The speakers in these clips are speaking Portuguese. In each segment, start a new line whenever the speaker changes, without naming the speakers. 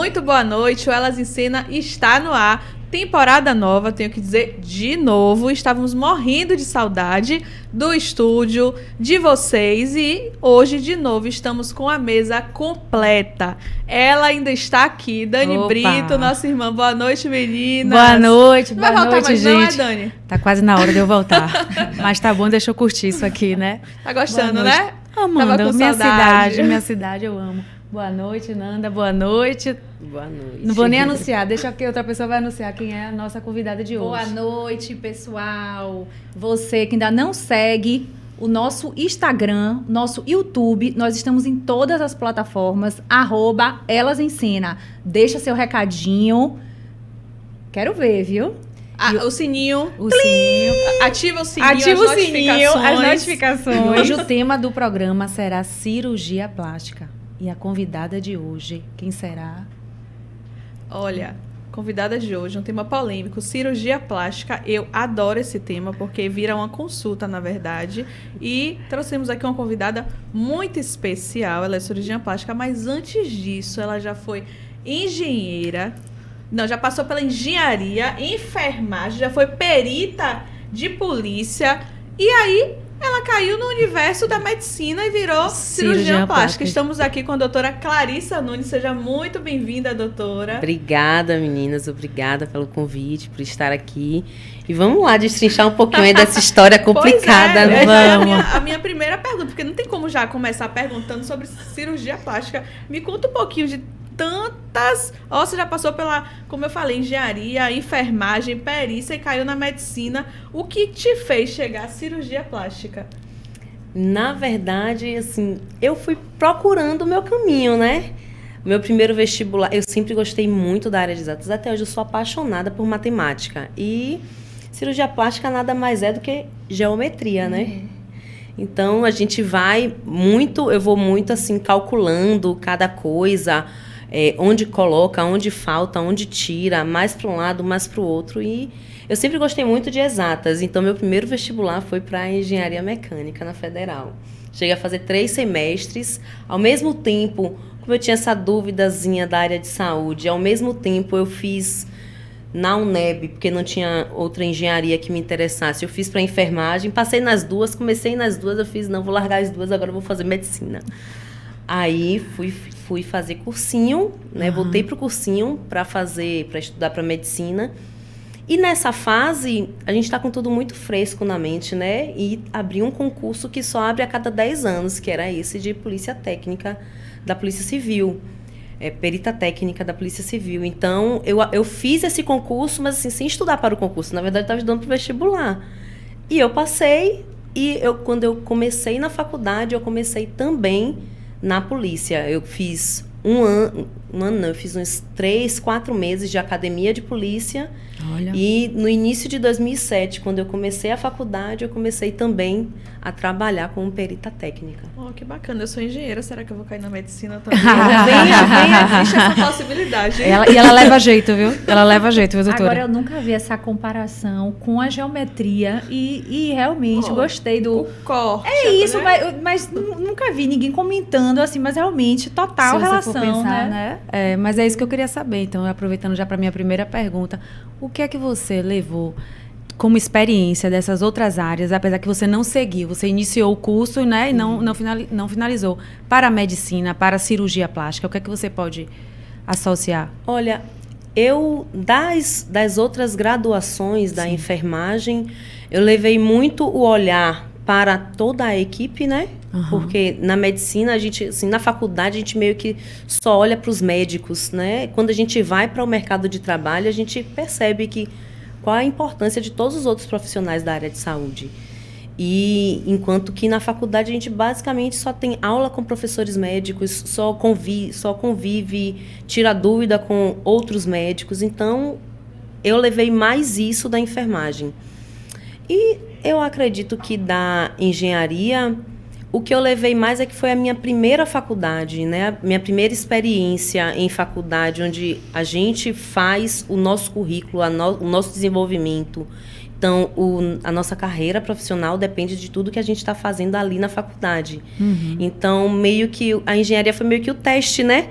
muito boa noite. O Elas Ensina está no ar. Temporada nova, tenho que dizer de novo. Estávamos morrendo de saudade do estúdio, de vocês. E hoje, de novo, estamos com a mesa completa. Ela ainda está aqui, Dani Brito, nossa irmã. Boa noite, meninas.
Boa noite,
boa noite,
gente.
Não é, Dani?
Tá quase na hora de eu voltar. Mas tá bom, deixa eu curtir isso aqui, né?
Tá gostando, né?
Amando, minha cidade eu amo. Boa noite, Nanda, boa noite.
Boa noite.
Não vou nem anunciar, deixa que outra pessoa vai anunciar quem é a nossa convidada de hoje.
Boa noite, pessoal. Você que ainda não segue o nosso Instagram, nosso YouTube, nós estamos em todas as plataformas, @elasensina. Deixa seu recadinho. Quero ver, viu?
O sininho.
O sininho.
Ativa o sininho,
as notificações. Hoje o tema do programa será cirurgia plástica. E a convidada de hoje, quem será?
Olha, convidada de hoje, um tema polêmico, cirurgia plástica. Eu adoro esse tema, porque vira uma consulta, na verdade. E trouxemos aqui uma convidada muito especial. Ela é cirurgiã plástica, mas antes disso, ela já foi engenheira. Não, já passou pela engenharia, enfermagem, já foi perita de polícia. E aí, ela caiu no universo da medicina e virou cirurgiã plástica. Estamos aqui com a doutora Clarissa Nunes. Seja muito bem-vinda, doutora.
Obrigada, meninas. Obrigada pelo convite, por estar aqui. E vamos lá destrinchar um pouquinho aí dessa história complicada.
Pois é,
vamos.
A minha primeira pergunta, porque não tem como já começar perguntando sobre cirurgia plástica. Me conta um pouquinho de tantas... você já passou pela, como eu falei, engenharia, enfermagem, perícia e caiu na medicina. O que te fez chegar à cirurgia plástica?
Na verdade, assim, eu fui procurando o meu caminho, né? Meu primeiro vestibular, eu sempre gostei muito da área de exatas. Até hoje eu sou apaixonada por matemática. E cirurgia plástica nada mais é do que geometria, né? Então, a gente eu vou muito assim, calculando cada coisa... onde coloca, onde falta, onde tira, mais para um lado, mais para o outro. E eu sempre gostei muito de exatas. Então, meu primeiro vestibular foi para engenharia mecânica na Federal. Cheguei a fazer 3 semestres. Ao mesmo tempo, como eu tinha essa duvidazinha da área de saúde, ao mesmo tempo eu fiz na UNEB, porque não tinha outra engenharia que me interessasse. Eu fiz para enfermagem, passei nas duas, comecei nas duas, eu fiz, não, vou largar as duas, agora eu vou fazer medicina. Aí fui fazer cursinho, né? Voltei pro cursinho para estudar para medicina. E nessa fase, a gente está com tudo muito fresco na mente, né? E abri um concurso que só abre a cada 10 anos, que era esse de polícia técnica da Polícia Civil. Perita técnica da Polícia Civil. Então, eu fiz esse concurso, mas assim, sem estudar para o concurso. Na verdade, eu estava estudando para o vestibular. E eu passei, e quando eu comecei na faculdade, eu comecei também na polícia. Eu fiz eu fiz uns 3, 4 meses de academia de polícia. Olha. E no início de 2007, quando eu comecei a faculdade, eu comecei também a trabalhar como perita técnica.
Que bacana. Eu sou engenheira, será que eu vou cair na medicina também? Venha, existe essa possibilidade.
Ela leva jeito, viu? Ela leva jeito, viu, doutora?
Agora, eu nunca vi essa comparação com a geometria e realmente gostei do...
O corte.
Isso, né? mas nunca vi ninguém comentando assim, mas realmente total relação,
pensar,
né?
Mas é isso que eu queria saber. Então, aproveitando já para minha primeira pergunta, o que é que você levou como experiência dessas outras áreas, apesar que você não seguiu, você iniciou o curso, né, e não finalizou, para a medicina, para a cirurgia plástica? O que é que você pode associar?
Olha, eu, das outras graduações da enfermagem, eu levei muito o olhar para toda a equipe, né? Porque na medicina, a gente, assim, na faculdade, a gente meio que só olha para os médicos, né? Quando a gente vai para o mercado de trabalho, a gente percebe qual a importância de todos os outros profissionais da área de saúde. E enquanto que na faculdade a gente basicamente só tem aula com professores médicos, só convive, tira dúvida com outros médicos. Então, eu levei mais isso da enfermagem. E eu acredito que da engenharia, o que eu levei mais é que foi a minha primeira faculdade, né? Minha primeira experiência em faculdade, onde a gente faz o nosso currículo, o nosso desenvolvimento. Então, a nossa carreira profissional depende de tudo que a gente está fazendo ali na faculdade. Então, meio que a engenharia foi meio que o teste, né?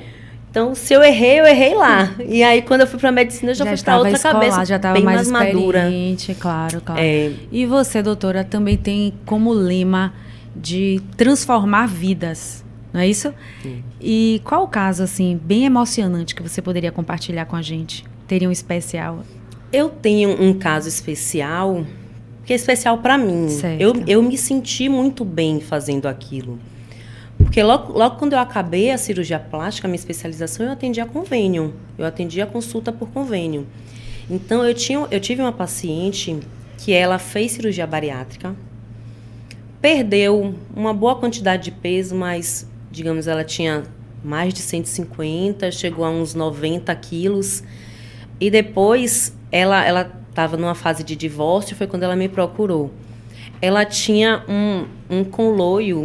Então, se eu errei lá. E aí, quando eu fui para medicina, eu já fui para outra cabeça,
já estava
bem
mais
madura.
experiente, claro.
É.
E você, doutora, também tem como lema de transformar vidas, não é isso?
Sim.
E qual o caso, assim, bem emocionante que você poderia compartilhar com a gente? Teria um especial?
Eu tenho um caso especial, que é especial para mim.
Certo.
Eu me senti muito bem fazendo aquilo. Porque logo quando eu acabei a cirurgia plástica, a minha especialização, eu atendia convênio. Eu atendia consulta por convênio. Então, eu tive uma paciente que ela fez cirurgia bariátrica, perdeu uma boa quantidade de peso, mas, digamos, ela tinha mais de 150, chegou a uns 90 quilos. E depois, ela estava numa fase de divórcio, foi quando ela me procurou. Ela tinha um conluio,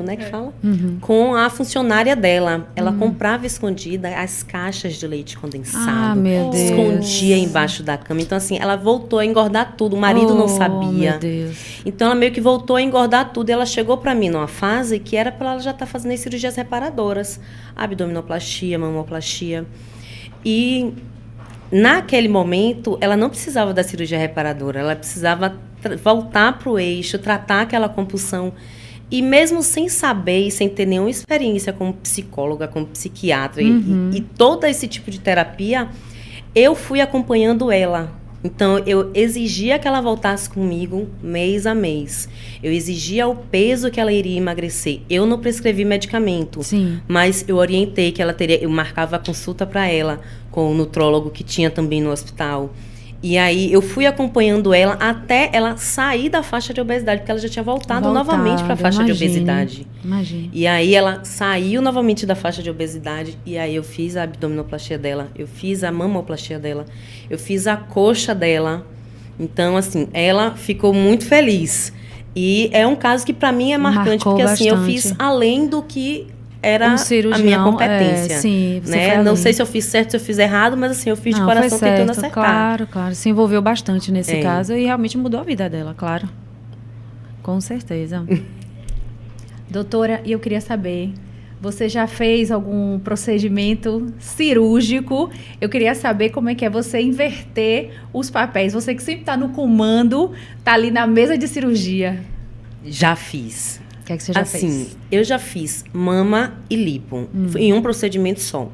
né, que fala?
Uhum.
Com a funcionária dela. Ela comprava escondida as caixas de leite condensado.
Ah, meu Deus.
Escondia embaixo da cama. Então, assim, ela voltou a engordar tudo. O marido não sabia.
Meu Deus.
Então, ela meio que voltou a engordar tudo. E ela chegou para mim numa fase que era para ela já estar fazendo as cirurgias reparadoras. Abdominoplastia, mamoplastia. E naquele momento, ela não precisava da cirurgia reparadora. Ela precisava voltar para o eixo, tratar aquela compulsão. E mesmo sem saber e sem ter nenhuma experiência como psicóloga, como psiquiatra e todo esse tipo de terapia, eu fui acompanhando ela. Então, eu exigia que ela voltasse comigo mês a mês. Eu exigia o peso que ela iria emagrecer. Eu não prescrevi medicamento,
Sim.
mas eu orientei que ela teria... Eu marcava a consulta para ela com o nutrólogo que tinha também no hospital. E aí, eu fui acompanhando ela até ela sair da faixa de obesidade, porque ela já tinha voltado novamente para a faixa de obesidade.
Imagina.
E aí, ela saiu novamente da faixa de obesidade, e aí eu fiz a abdominoplastia dela, eu fiz a mamoplastia dela, eu fiz a coxa dela. Então, assim, ela ficou muito feliz. E é um caso que, para mim, é marcante,
Marcou
porque, assim, eu
bastante.
fiz além do que era
cirurgião,
a minha competência.
sim, você
né?
foi além.
Não sei se eu fiz certo, se eu fiz errado, mas assim, eu fiz de
Não,
coração
foi
tentando
certo,
acertar.
Claro. Se envolveu bastante nesse
É.
caso e realmente mudou a vida dela, claro. Com certeza.
Doutora, e eu queria saber, você já fez algum procedimento cirúrgico? Eu queria saber como é que é você inverter os papéis. Você que sempre está no comando, está ali na mesa de cirurgia.
Já fiz.
O que é que você já
Assim,
fez?
eu já fiz mama e lipo, em um procedimento só. O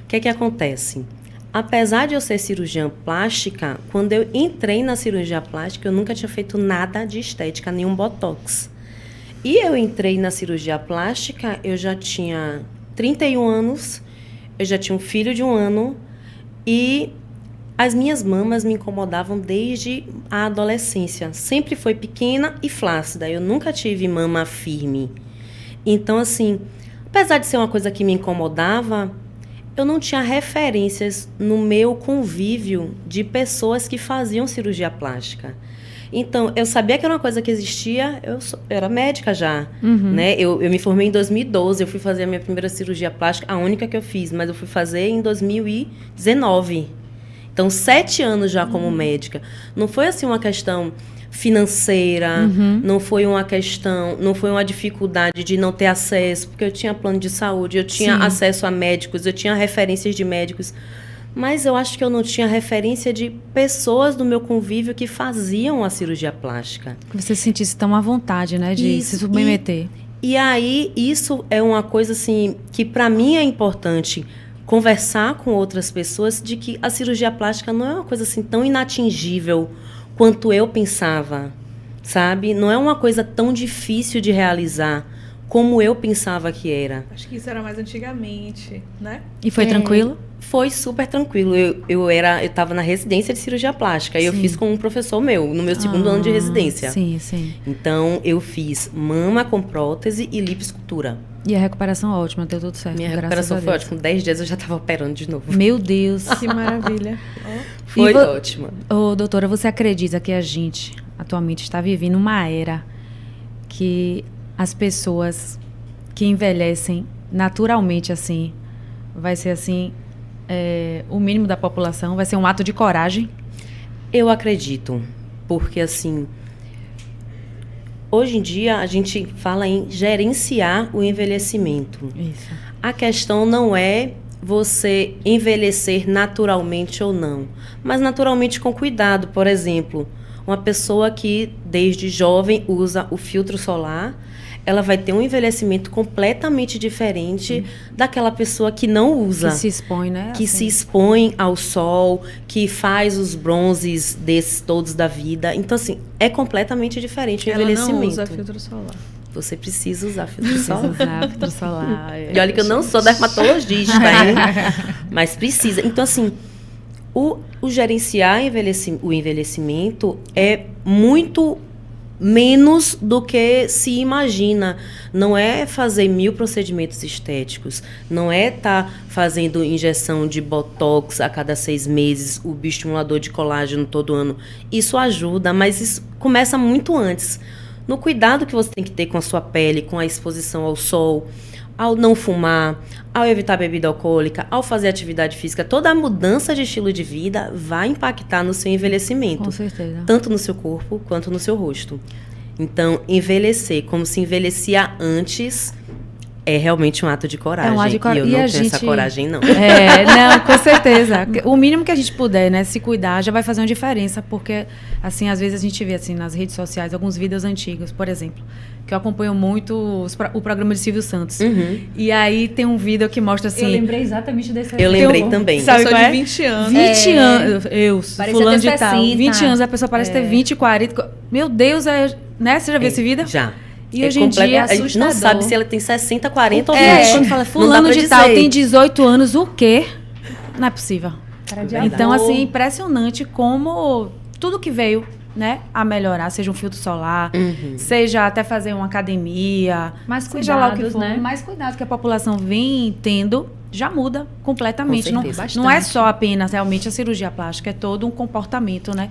que é que acontece? Apesar de eu ser cirurgiã plástica, quando eu entrei na cirurgia plástica, eu nunca tinha feito nada de estética, nenhum botox. E eu entrei na cirurgia plástica, eu já tinha 31 anos, eu já tinha um filho de 1 ano e as minhas mamas me incomodavam desde a adolescência. Sempre foi pequena e flácida. Eu nunca tive mama firme. Então, assim, apesar de ser uma coisa que me incomodava, eu não tinha referências no meu convívio de pessoas que faziam cirurgia plástica. Então, eu sabia que era uma coisa que existia, eu era médica já, né? Eu me formei em 2012, eu fui fazer a minha primeira cirurgia plástica, a única que eu fiz, mas eu fui fazer em 2019. Então, 7 anos já como médica. Não foi assim uma questão financeira, não foi uma dificuldade de não ter acesso, porque eu tinha plano de saúde, eu tinha acesso a médicos, eu tinha referências de médicos, mas eu acho que eu não tinha referência de pessoas do meu convívio que faziam a cirurgia plástica.
Que você se sentisse tão à vontade, né, de se submeter.
E aí, isso é uma coisa assim, que para mim é importante, conversar com outras pessoas de que a cirurgia plástica não é uma coisa assim tão inatingível quanto eu pensava, sabe? Não é uma coisa tão difícil de realizar como eu pensava que era.
Acho que isso era mais antigamente, né?
E foi tranquilo?
Foi super tranquilo. Eu estava na residência de cirurgia plástica e eu fiz com um professor meu, no meu segundo ano de residência.
Sim, sim.
Então, eu fiz mama com prótese e lipoescultura.
E a recuperação ótima, deu tudo certo.
Minha
graças
recuperação
a
foi
Deus.
ótima. Com 10 dias eu já estava operando de novo.
Meu Deus.
Que maravilha.
Foi
vo-
ótima.
Ô, doutora, você acredita que a gente atualmente está vivendo uma era que as pessoas que envelhecem naturalmente assim, vai ser assim, o mínimo da população, vai ser um ato de coragem?
Eu acredito, porque assim, hoje em dia a gente fala em gerenciar o envelhecimento.
Isso.
A questão não é você envelhecer naturalmente ou não, mas naturalmente com cuidado. Por exemplo, uma pessoa que desde jovem usa o filtro solar, ela vai ter um envelhecimento completamente diferente daquela pessoa que não usa.
Que se expõe, né?
Que se expõe ao sol, que faz os bronzes desses todos da vida. Então, assim, é completamente diferente o
Ela
envelhecimento.
não usa filtro solar.
Você precisa usar filtro
Precisa
solar.
usar filtro solar.
E olha que eu não sou dermatologista, hein? Mas precisa. Então, assim, o gerenciar o envelhecimento é muito menos do que se imagina. Não é fazer 1000 procedimentos estéticos. Não é estar fazendo injeção de botox a cada 6 meses, o bioestimulador de colágeno todo ano. Isso ajuda, mas isso começa muito antes. No cuidado que você tem que ter com a sua pele, com a exposição ao sol, ao não fumar, ao evitar bebida alcoólica, ao fazer atividade física, toda a mudança de estilo de vida vai impactar no seu envelhecimento.
Com certeza.
Tanto no seu corpo quanto no seu rosto. Então, envelhecer como se envelhecia antes é realmente um ato de coragem.
É um ato de coragem.
E eu não
E
tenho essa coragem, não.
Não, com certeza. O mínimo que a gente puder, né, se cuidar, já vai fazer uma diferença, porque, assim, às vezes a gente vê, assim, nas redes sociais, alguns vídeos antigos, por exemplo, que eu acompanho muito o programa de Silvio Santos. E aí tem um vídeo que mostra, assim...
Eu lembrei exatamente desse
Eu lembrei também.
Sabe
qual
de
é?
20 anos.
20 anos. Eu,
Parecia
fulano
ter
de tal.
60.
20 anos, a pessoa parece ter 20, 40... Meu Deus, né? Você já viu esse vídeo?
Já.
E hoje em dia é
A gente não
assustador.
sabe se ela tem 60, 40 ou 20.
Quando fala
Não dá
fulano
pra
de tal
dizer.
tem 18 anos, o quê? Não é possível.
Cara de
Então,
amor.
assim, impressionante como tudo que veio, né, a melhorar, seja um filtro solar, seja até fazer uma academia,
Mais
seja lá o que
cuidados,
for,
né?
mais cuidado que a população vem tendo, já muda completamente.
Com
Não,
certeza.
não é só apenas realmente a cirurgia plástica, é todo um comportamento, né,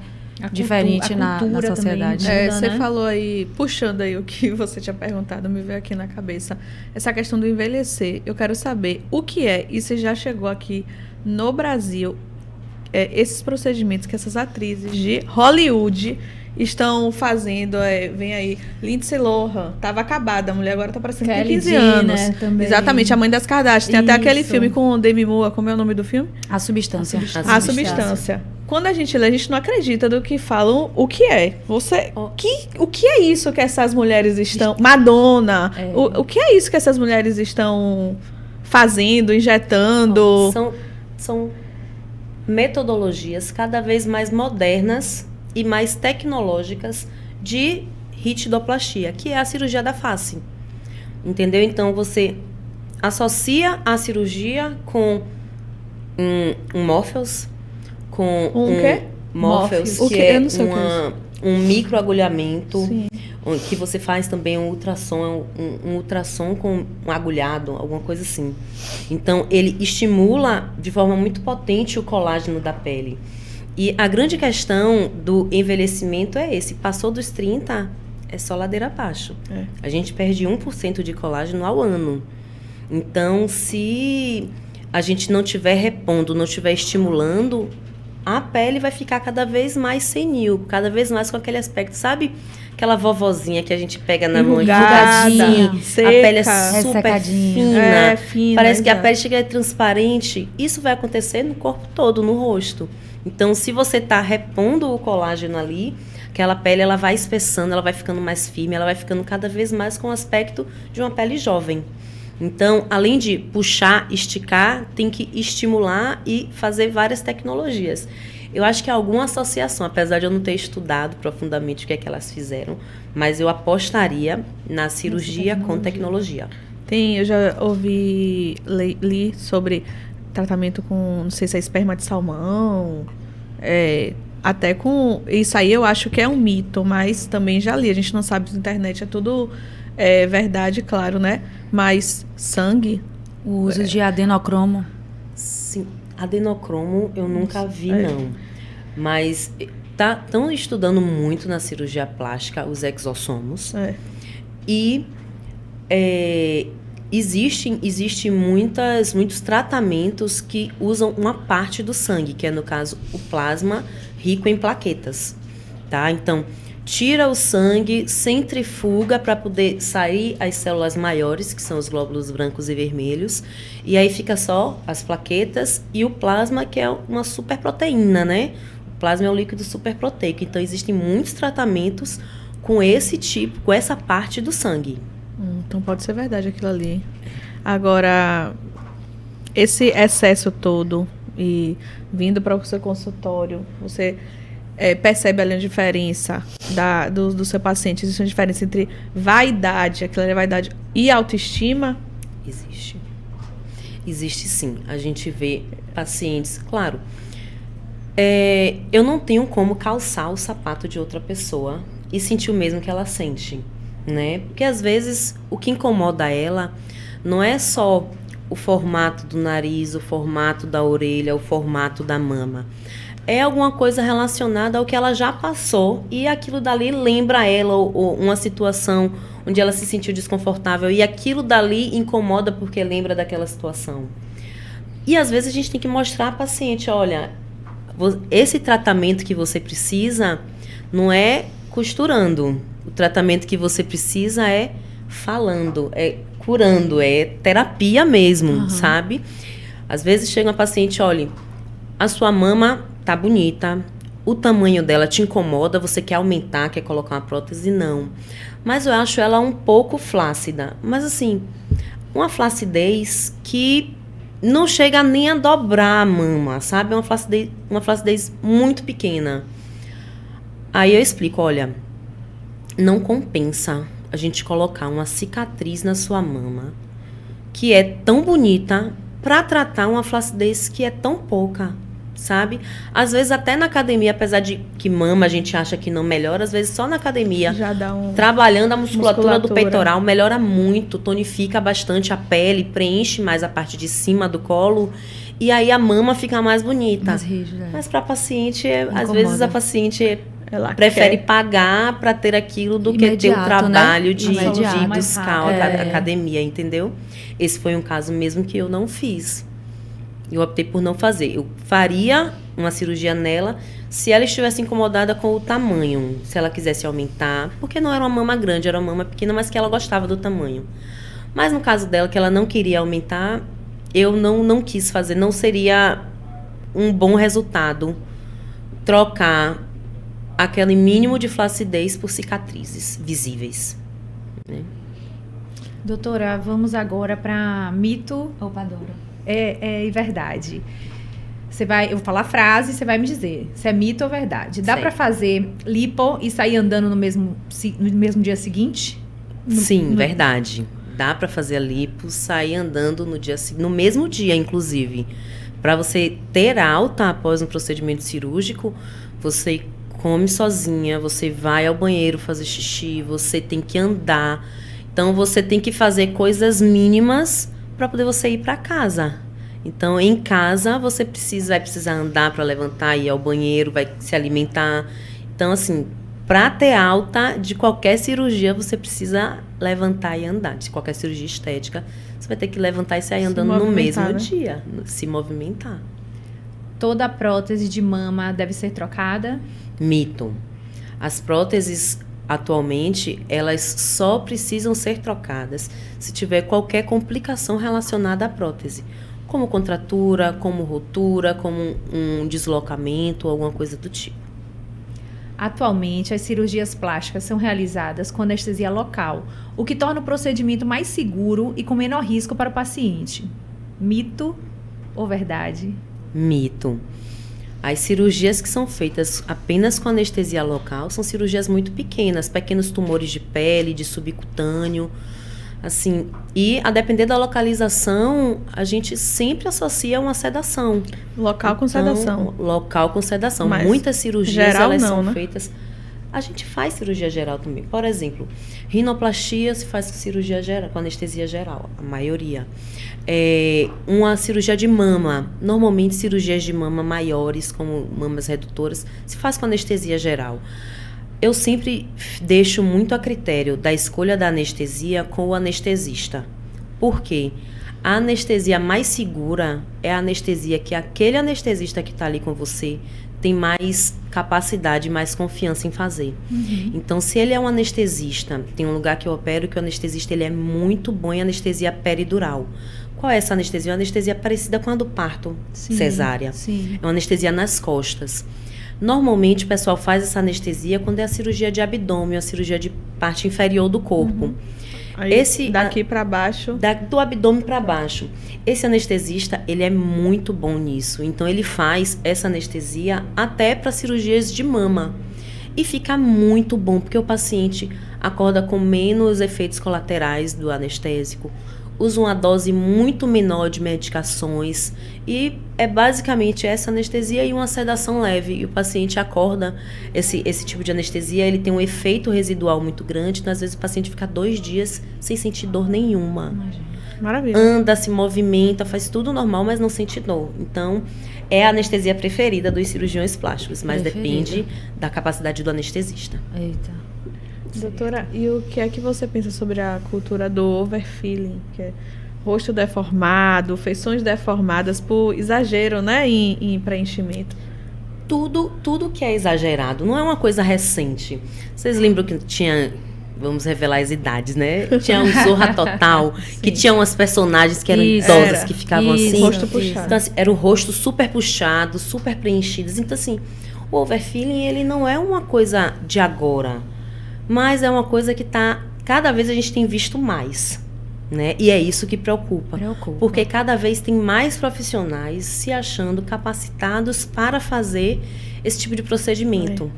diferente
a
na
cultura
sociedade.
também.
É,
Muda,
você
né?
falou aí, puxando aí o que você tinha perguntado, me veio aqui na cabeça. Essa questão do envelhecer. Eu quero saber o que é, e você já chegou aqui no Brasil, esses procedimentos que essas atrizes de Hollywood estão fazendo. Vem aí, Lindsay Lohan, tava acabada, a mulher agora tá parecendo que tem
Kylie
15
Jenner
anos.
também.
Exatamente, a mãe das Kardashian. Tem até aquele
Isso.
filme com o Demi Moore, como é o nome do filme?
A substância.
A substância. Quando a gente lê, a gente não acredita do que falam o que é. O que é isso que essas mulheres estão... Madonna. O que é isso que essas mulheres estão fazendo, injetando?
São metodologias cada vez mais modernas e mais tecnológicas de ritidoplastia, que é a cirurgia da face. Entendeu? Então, você associa a cirurgia com um Morpheus, com
Um quê?
Morpheus,
O
que
quê?
é
Eu não sei o que é
um microagulhamento,
Sim.
que você faz também um ultrassom com um agulhado, alguma coisa assim. Então, ele estimula de forma muito potente o colágeno da pele. E a grande questão do envelhecimento é esse. Passou dos 30, é só ladeira abaixo. A gente perde 1% de colágeno ao ano. Então, se a gente não estiver repondo, não estiver estimulando, a pele vai ficar cada vez mais senil, cada vez mais com aquele aspecto, sabe? Aquela vovozinha que a gente pega na mão,
Enrugada,
enrugadinha,
seca,
a pele é super
ressecadinha.
fina, parece que a
exato.
pele chega transparente. Isso vai acontecer no corpo todo, no rosto. Então, se você está repondo o colágeno ali, aquela pele ela vai espessando, ela vai ficando mais firme, ela vai ficando cada vez mais com o aspecto de uma pele jovem. Então, além de puxar, esticar, tem que estimular e fazer várias tecnologias. Eu acho que há alguma associação, apesar de eu não ter estudado profundamente o que é que elas fizeram, mas eu apostaria na cirurgia com tecnologia.
Eu já ouvi, li sobre tratamento com, não sei se é esperma de salmão, até com... Isso aí eu acho que é um mito, mas também já li. A gente não sabe se na internet é tudo verdade, claro, né? Mas sangue...
O uso de adenocromo.
Sim, adenocromo eu nunca vi, não. Mas estão estudando muito na cirurgia plástica os exossomos. E existem muitos tratamentos que usam uma parte do sangue, que é, no caso, o plasma rico em plaquetas. Tá? Então, tira o sangue, centrifuga para poder sair as células maiores, que são os glóbulos brancos e vermelhos, e aí fica só as plaquetas e o plasma, que é uma superproteína, né? O plasma é um líquido superproteico, então existem muitos tratamentos com esse tipo, com essa parte do sangue.
Então pode ser verdade aquilo ali. Agora, esse excesso todo e vindo para o seu consultório, você percebe ali a diferença do seu paciente? Existe uma diferença entre vaidade, aquela vaidade, e autoestima?
Existe. Existe sim. A gente vê pacientes, claro. Eu não tenho como calçar o sapato de outra pessoa e sentir o mesmo que ela sente, né? Porque às vezes o que incomoda ela não é só o formato do nariz, o formato da orelha, o formato da mama. É alguma coisa relacionada ao que ela já passou e aquilo dali lembra ela ou uma situação onde ela se sentiu desconfortável e aquilo dali incomoda porque lembra daquela situação. E às vezes a gente tem que mostrar ao paciente, olha, esse tratamento que você precisa não é costurando. O tratamento que você precisa é falando, é curando, é terapia mesmo, sabe? Às vezes chega uma paciente, olha, a sua mama tá bonita, o tamanho dela te incomoda, você quer aumentar, quer colocar uma prótese? Não. Mas eu acho ela um pouco flácida. Mas assim, uma flacidez que não chega nem a dobrar a mama, sabe? É uma flacidez muito pequena. Aí eu explico, olha, não compensa a gente colocar uma cicatriz na sua mama, que é tão bonita, para tratar uma flacidez que é tão pouca, sabe? Às vezes até na academia, apesar de que mama a gente acha que não melhora, às vezes só na academia,
já dá
trabalhando a musculatura do peitoral, melhora muito, tonifica bastante a pele, preenche mais a parte de cima do colo, e aí a mama fica mais bonita.
Mais rígida.
Mas para paciente, às vezes a paciente
ela
prefere pagar para ter aquilo do que ter o trabalho, né? de buscar a academia, entendeu? Esse foi um caso mesmo que eu não fiz. Eu optei por não fazer. Eu faria uma cirurgia nela se ela estivesse incomodada com o tamanho, se ela quisesse aumentar, porque não era uma mama grande, era uma mama pequena, mas que ela gostava do tamanho. Mas no caso dela, que ela não queria aumentar, eu não quis fazer. Não seria um bom resultado trocar aquele mínimo de flacidez por cicatrizes visíveis, né?
Doutora, vamos agora para mito
Opa, Dora.
e verdade. Eu vou falar a frase e você vai me dizer se é mito ou verdade. Dá para fazer lipo e sair andando no mesmo dia seguinte?
Sim, verdade. Dá para fazer a lipo, sair andando no mesmo dia, inclusive. Para você ter alta após um procedimento cirúrgico, você come sozinha, você vai ao banheiro fazer xixi, você tem que andar. Então, você tem que fazer coisas mínimas para poder você ir para casa. Então, em casa, você vai precisar andar para levantar, ir ao banheiro, vai se alimentar. Então, assim, para ter alta de qualquer cirurgia, você precisa levantar e andar. De qualquer cirurgia estética, você vai ter que levantar e sair andando no mesmo dia, se movimentar.
Toda prótese de mama deve ser trocada?
Mito. As próteses, atualmente, elas só precisam ser trocadas se tiver qualquer complicação relacionada à prótese, como contratura, como rotura, como um deslocamento, alguma coisa do tipo.
Atualmente, as cirurgias plásticas são realizadas com anestesia local, o que torna o procedimento mais seguro e com menor risco para o paciente. Mito ou verdade?
Mito. As cirurgias que são feitas apenas com anestesia local são cirurgias muito pequenas, pequenos tumores de pele, de subcutâneo, assim, e a depender da localização, a gente sempre associa uma sedação.
Local com sedação.
Local com sedação.
Mas
muitas cirurgias
geral
elas
não,
são
né?
feitas. A gente faz cirurgia geral também. Por exemplo, rinoplastia se faz com cirurgia geral, com anestesia geral, a maioria. Uma cirurgia de mama, normalmente cirurgias de mama maiores, como mamas redutoras, se faz com anestesia geral. Eu sempre deixo muito a critério da escolha da anestesia com o anestesista. Por quê? A anestesia mais segura é a anestesia que aquele anestesista que está ali com você tem mais capacidade, mais confiança em fazer. Então, se ele é um anestesista, tem um lugar que eu opero que o anestesista ele é muito bom em anestesia peridural. Qual é essa anestesia? Uma anestesia parecida com a do parto cesárea.
Sim.
É uma anestesia nas costas. Normalmente, o pessoal faz essa anestesia quando é a cirurgia de abdômen, a cirurgia de parte inferior do corpo.
Aí, daqui para baixo.
Do abdômen para baixo. Esse anestesista, ele é muito bom nisso. Então, ele faz essa anestesia até para cirurgias de mama. E fica muito bom, porque o paciente acorda com menos efeitos colaterais do anestésico, usa uma dose muito menor de medicações e é basicamente essa anestesia e uma sedação leve. E o paciente acorda, esse tipo de anestesia, ele tem um efeito residual muito grande, então às vezes o paciente fica 2 dias sem sentir dor nenhuma.
Maravilha.
Anda, se movimenta, faz tudo normal, mas não sente dor. Então, é a anestesia preferida dos cirurgiões plásticos, mas depende da capacidade do anestesista.
Eita.
Doutora, e o que é que você pensa sobre a cultura do overfilling, que é rosto deformado, feições deformadas por exagero, né, em preenchimento?
Tudo que é exagerado, não é uma coisa recente. Vocês lembram que tinha, vamos revelar as idades, né? Tinha um Zorra Total, que tinha umas personagens que eram idosas, que ficavam assim.
Rosto puxado.
Então, assim, era o rosto super puxado, super preenchido. Então, assim, o overfilling, ele não é uma coisa de agora. Mas é uma coisa que cada vez a gente tem visto mais, né? E é isso que preocupa. Porque cada vez tem mais profissionais se achando capacitados para fazer esse tipo de procedimento,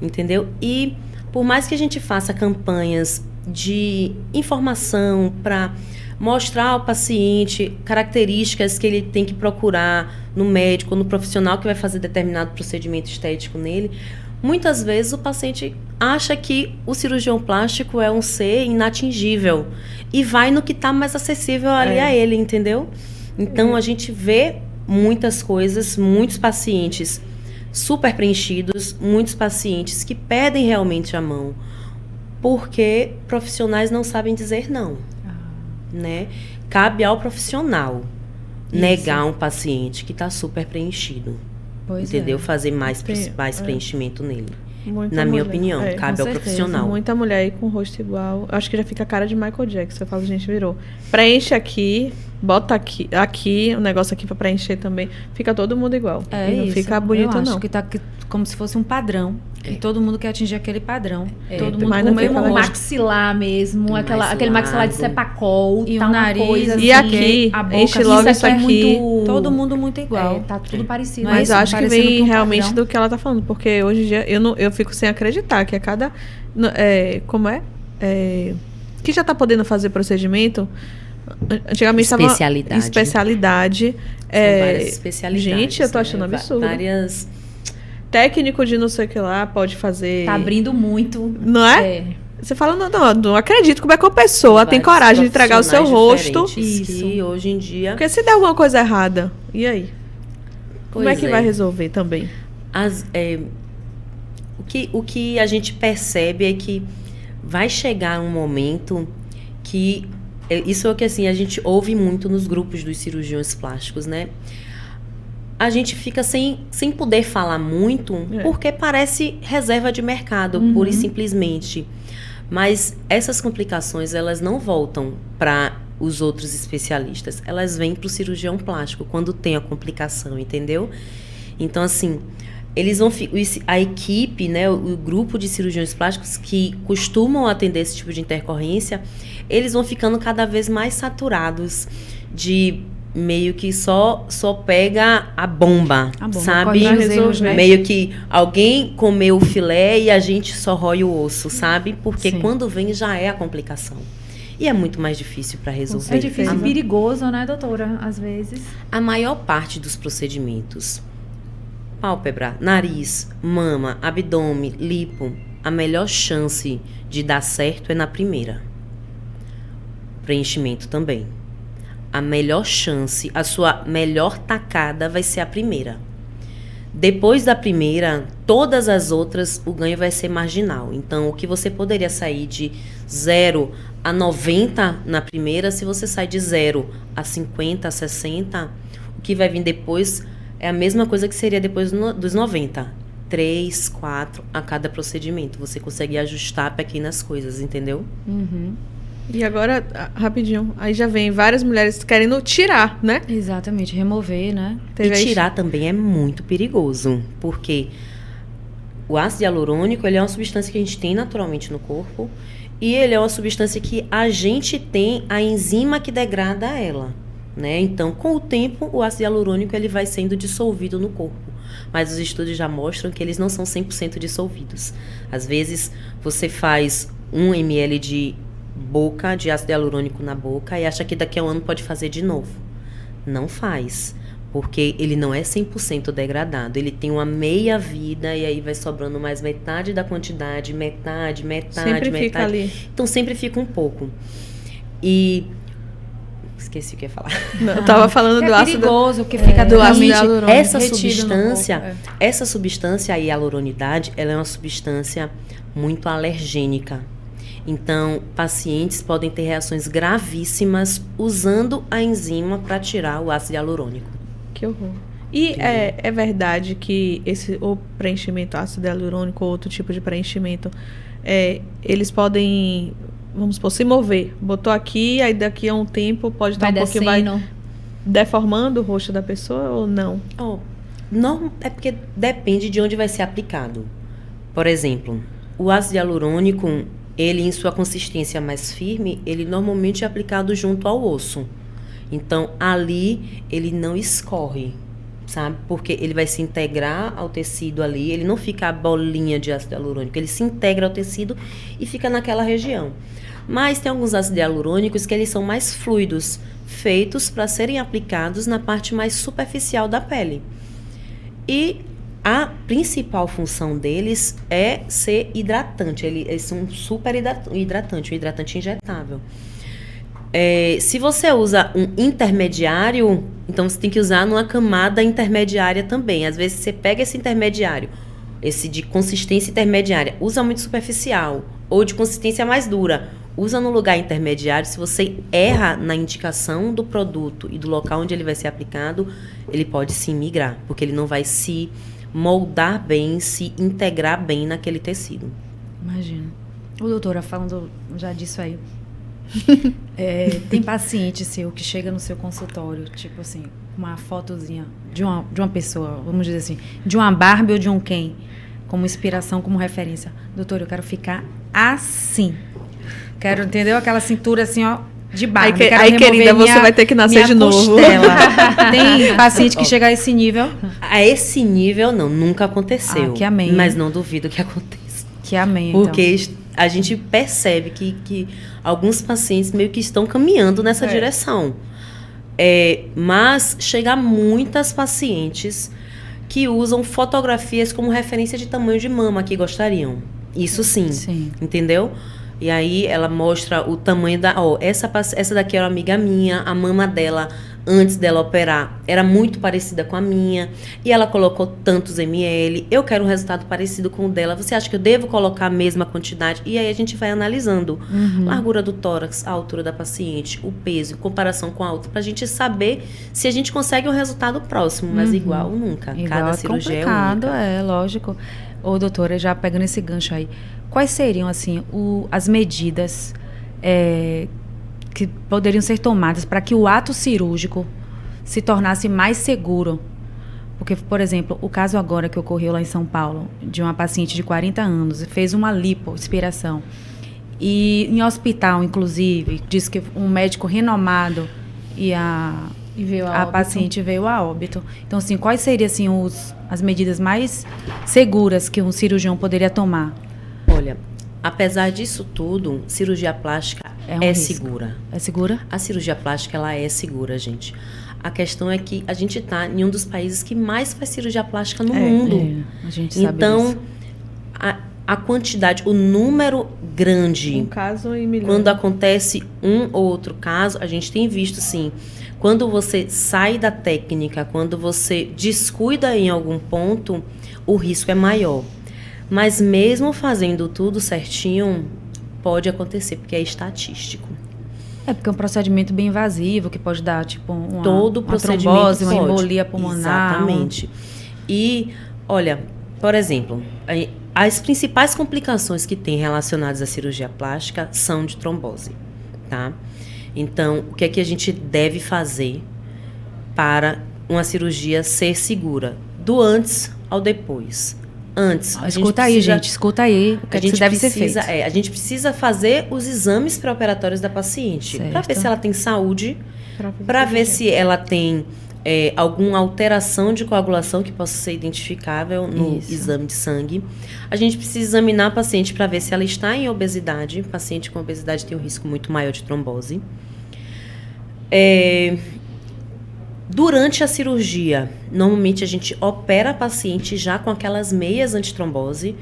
entendeu? E por mais que a gente faça campanhas de informação para mostrar ao paciente características que ele tem que procurar no médico, no profissional que vai fazer determinado procedimento estético nele, muitas vezes o paciente acha que o cirurgião plástico é um ser inatingível e vai no que está mais acessível ali a ele, entendeu? Então, a gente vê muitas coisas, muitos pacientes super preenchidos, muitos pacientes que perdem realmente a mão, porque profissionais não sabem dizer não, né? Cabe ao profissional negar um paciente que está super preenchido. Entendeu? Fazer mais preenchimento nele. Na minha opinião, cabe ao profissional.
Muita mulher aí com o rosto igual. Acho que já fica a cara de Michael Jackson. Eu falo, gente, virou. Preenche aqui, bota aqui o negócio aqui pra preencher também. Fica todo mundo igual.
É
não
isso.
fica bonito,
eu acho
não.
que tá como se fosse um padrão. E todo mundo quer atingir aquele padrão. Todo mundo
mas
com
não
o mesmo
fica
O
legal.
maxilar mesmo, aquele maxilar de cepacol,
E
tá
o
uma
nariz,
coisa
E
assim,
aqui,
a boca,
enche logo isso
é
aqui.
muito...
Todo mundo muito igual.
tá tudo parecido.
Não é
Mas
isso,
eu acho que
parecendo
vem
que um
realmente
padrão.
do que ela tá falando. Porque hoje em dia eu fico sem acreditar que a cada... como é? Que já tá podendo fazer procedimento... Antigamente estava especialidade.
São várias especialidades.
Gente, eu tô achando
né?
absurdo.
Várias...
Técnico de não sei o que lá pode fazer.
Tá abrindo muito.
Não é? Você fala, não acredito como é que uma pessoa tem coragem de entregar o seu rosto.
Que hoje em dia...
Porque se der alguma coisa errada, e aí? Como é que vai resolver também?
O que a gente percebe é que vai chegar um momento que... Isso é o que assim, a gente ouve muito nos grupos dos cirurgiões plásticos, né? A gente fica sem poder falar muito, porque parece reserva de mercado, pura e simplesmente. Mas essas complicações, elas não voltam para os outros especialistas. Elas vêm para o cirurgião plástico, quando tem a complicação, entendeu? Então, assim, eles vão... A equipe, né, o grupo de cirurgiões plásticos que costumam atender esse tipo de intercorrência, eles vão ficando cada vez mais saturados de... meio que só pega a bomba, sabe? Meio que alguém comeu o filé e a gente só rói o osso, sabe? Porque quando vem já é a complicação. E é muito mais difícil para resolver.
É difícil e perigoso, né, doutora? Às vezes.
A maior parte dos procedimentos, pálpebra, nariz, mama, abdômen, lipo, a melhor chance de dar certo é na primeira. Preenchimento também. A melhor chance, a sua melhor tacada vai ser a primeira. Depois da primeira, todas as outras, o ganho vai ser marginal. Então, o que você poderia sair de 0 a 90 na primeira, se você sai de 0 a 50, a 60, o que vai vir depois é a mesma coisa que seria depois dos 90. 3, 4 a cada procedimento. Você consegue ajustar pequenas coisas, entendeu?
Uhum.
E agora, rapidinho, aí já vem várias mulheres querendo tirar, né?
Exatamente, remover, né?
E tirar também é muito perigoso, porque o ácido hialurônico, ele é uma substância que a gente tem naturalmente no corpo e ele é uma substância que a gente tem a enzima que degrada ela, né? Então, com o tempo, o ácido hialurônico ele vai sendo dissolvido no corpo. Mas os estudos já mostram que eles não são 100% dissolvidos. Às vezes, você faz 1 ml de boca de ácido hialurônico na boca e acha que daqui a um ano pode fazer de novo. Não faz, porque ele não é 100% degradado. Ele tem uma meia vida e aí vai sobrando mais metade da quantidade, metade.
Sempre fica ali.
Então sempre fica um pouco. E esqueci o que ia falar.
Não, eu tava falando do ácido.
É perigoso, que fica
do ácido
realmente
hialurônico.
Essa substância, a hialuronidade, ela é uma substância muito alergênica. Então, pacientes podem ter reações gravíssimas usando a enzima para tirar o ácido hialurônico.
Que horror. E é verdade que o preenchimento ácido hialurônico ou outro tipo de preenchimento, eles podem, vamos supor, se mover. Botou aqui, aí daqui a um tempo pode estar vai deformando o rosto da pessoa ou não?
Não, é porque depende de onde vai ser aplicado. Por exemplo, o ácido hialurônico, ele em sua consistência mais firme, ele normalmente é aplicado junto ao osso. Então, ali, ele não escorre, sabe? Porque ele vai se integrar ao tecido ali, ele não fica a bolinha de ácido hialurônico, ele se integra ao tecido e fica naquela região. Mas tem alguns ácidos hialurônicos que eles são mais fluidos, feitos para serem aplicados na parte mais superficial da pele. E a principal função deles é ser hidratante. Eles são super hidratante, um hidratante injetável. Se você usa um intermediário, então você tem que usar numa camada intermediária também. Às vezes você pega esse intermediário, esse de consistência intermediária, usa muito superficial, ou de consistência mais dura, usa no lugar intermediário. Se você erra na indicação do produto e do local onde ele vai ser aplicado, ele pode sim migrar, porque ele não vai se moldar bem, se integrar bem naquele tecido.
Imagina. O doutora, falando já disso aí, tem paciente seu que chega no seu consultório, tipo assim, uma fotozinha de uma pessoa, vamos dizer assim, de uma Barbie ou de um Ken, como inspiração, como referência. Doutora, eu quero ficar assim. Quero, entendeu? Aquela cintura assim, ó, de Barbie.
Aí querida, você vai ter que nascer de novo.
Tem paciente que chega a esse nível?
A esse nível, não, nunca aconteceu.
Que amém.
Mas não duvido que aconteça.
Que amém,
porque a gente percebe que alguns pacientes meio que estão caminhando nessa direção. Mas chega muitas pacientes que usam fotografias como referência de tamanho de mama que gostariam. Isso sim. Entendeu? E aí ela mostra o tamanho da... essa daqui era uma amiga minha, a mama dela, antes dela operar, era muito parecida com a minha. E ela colocou tantos ml. Eu quero um resultado parecido com o dela. Você acha que eu devo colocar a mesma quantidade? E aí a gente vai analisando. Largura do tórax, a altura da paciente, o peso, em comparação com a outra, pra gente saber se a gente consegue um resultado próximo. Mas igual nunca. Cada cirurgia é única.
Lógico. Ô, doutora, já pegando esse gancho aí, quais seriam, assim, as medidas que poderiam ser tomadas para que o ato cirúrgico se tornasse mais seguro? Porque, por exemplo, o caso agora que ocorreu lá em São Paulo, de uma paciente de 40 anos, fez uma lipoaspiração. E em hospital, inclusive, disse que um médico renomado e a paciente veio a óbito. Então, assim, quais seriam assim, as medidas mais seguras que um cirurgião poderia tomar?
Olha, apesar disso tudo, cirurgia plástica é segura.
É segura?
A cirurgia plástica, ela é segura, gente. A questão é que a gente está em um dos países que mais faz cirurgia plástica no mundo.
A gente sabe
então,
disso.
A quantidade, o número grande...
Um caso em milhões.
Quando acontece um ou outro caso, a gente tem visto, sim... Quando você sai da técnica, quando você descuida em algum ponto, o risco é maior. Mas mesmo fazendo tudo certinho, pode acontecer, porque é estatístico.
É porque é um procedimento bem invasivo, que pode dar, tipo,
Todo
uma
procedimento
trombose, uma
pode.
embolia pulmonar.
Exatamente. E, olha, por exemplo, as principais complicações que tem relacionadas à cirurgia plástica são de trombose, tá? Então, o que é que a gente deve fazer para uma cirurgia ser segura? Do antes ao depois. Antes, a gente
Escuta aí,
precisa-
gente, escuta aí o que, é que deve ser feito.
a gente precisa fazer os exames pré-operatórios da paciente para ver
Certo.
se ela tem saúde, para ver se ela tem alguma alteração de coagulação que possa ser identificável no
Isso.
exame de sangue. A gente precisa examinar a paciente para ver se ela está em obesidade. Paciente com obesidade tem um risco muito maior de trombose. Durante a cirurgia, normalmente a gente opera a paciente já com aquelas meias antitrombose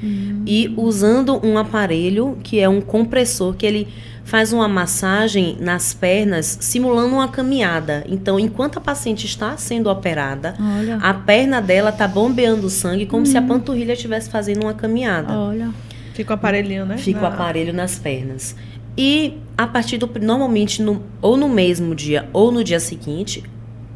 e usando um aparelho que é um compressor, que ele faz uma massagem nas pernas simulando uma caminhada. Então, enquanto a paciente está sendo operada,
Olha.
a perna dela está bombeando sangue como se a panturrilha estivesse fazendo uma caminhada.
Olha.
Fica o aparelhinho, né?
Fica o aparelho nas pernas. E a partir normalmente, ou no mesmo dia ou no dia seguinte,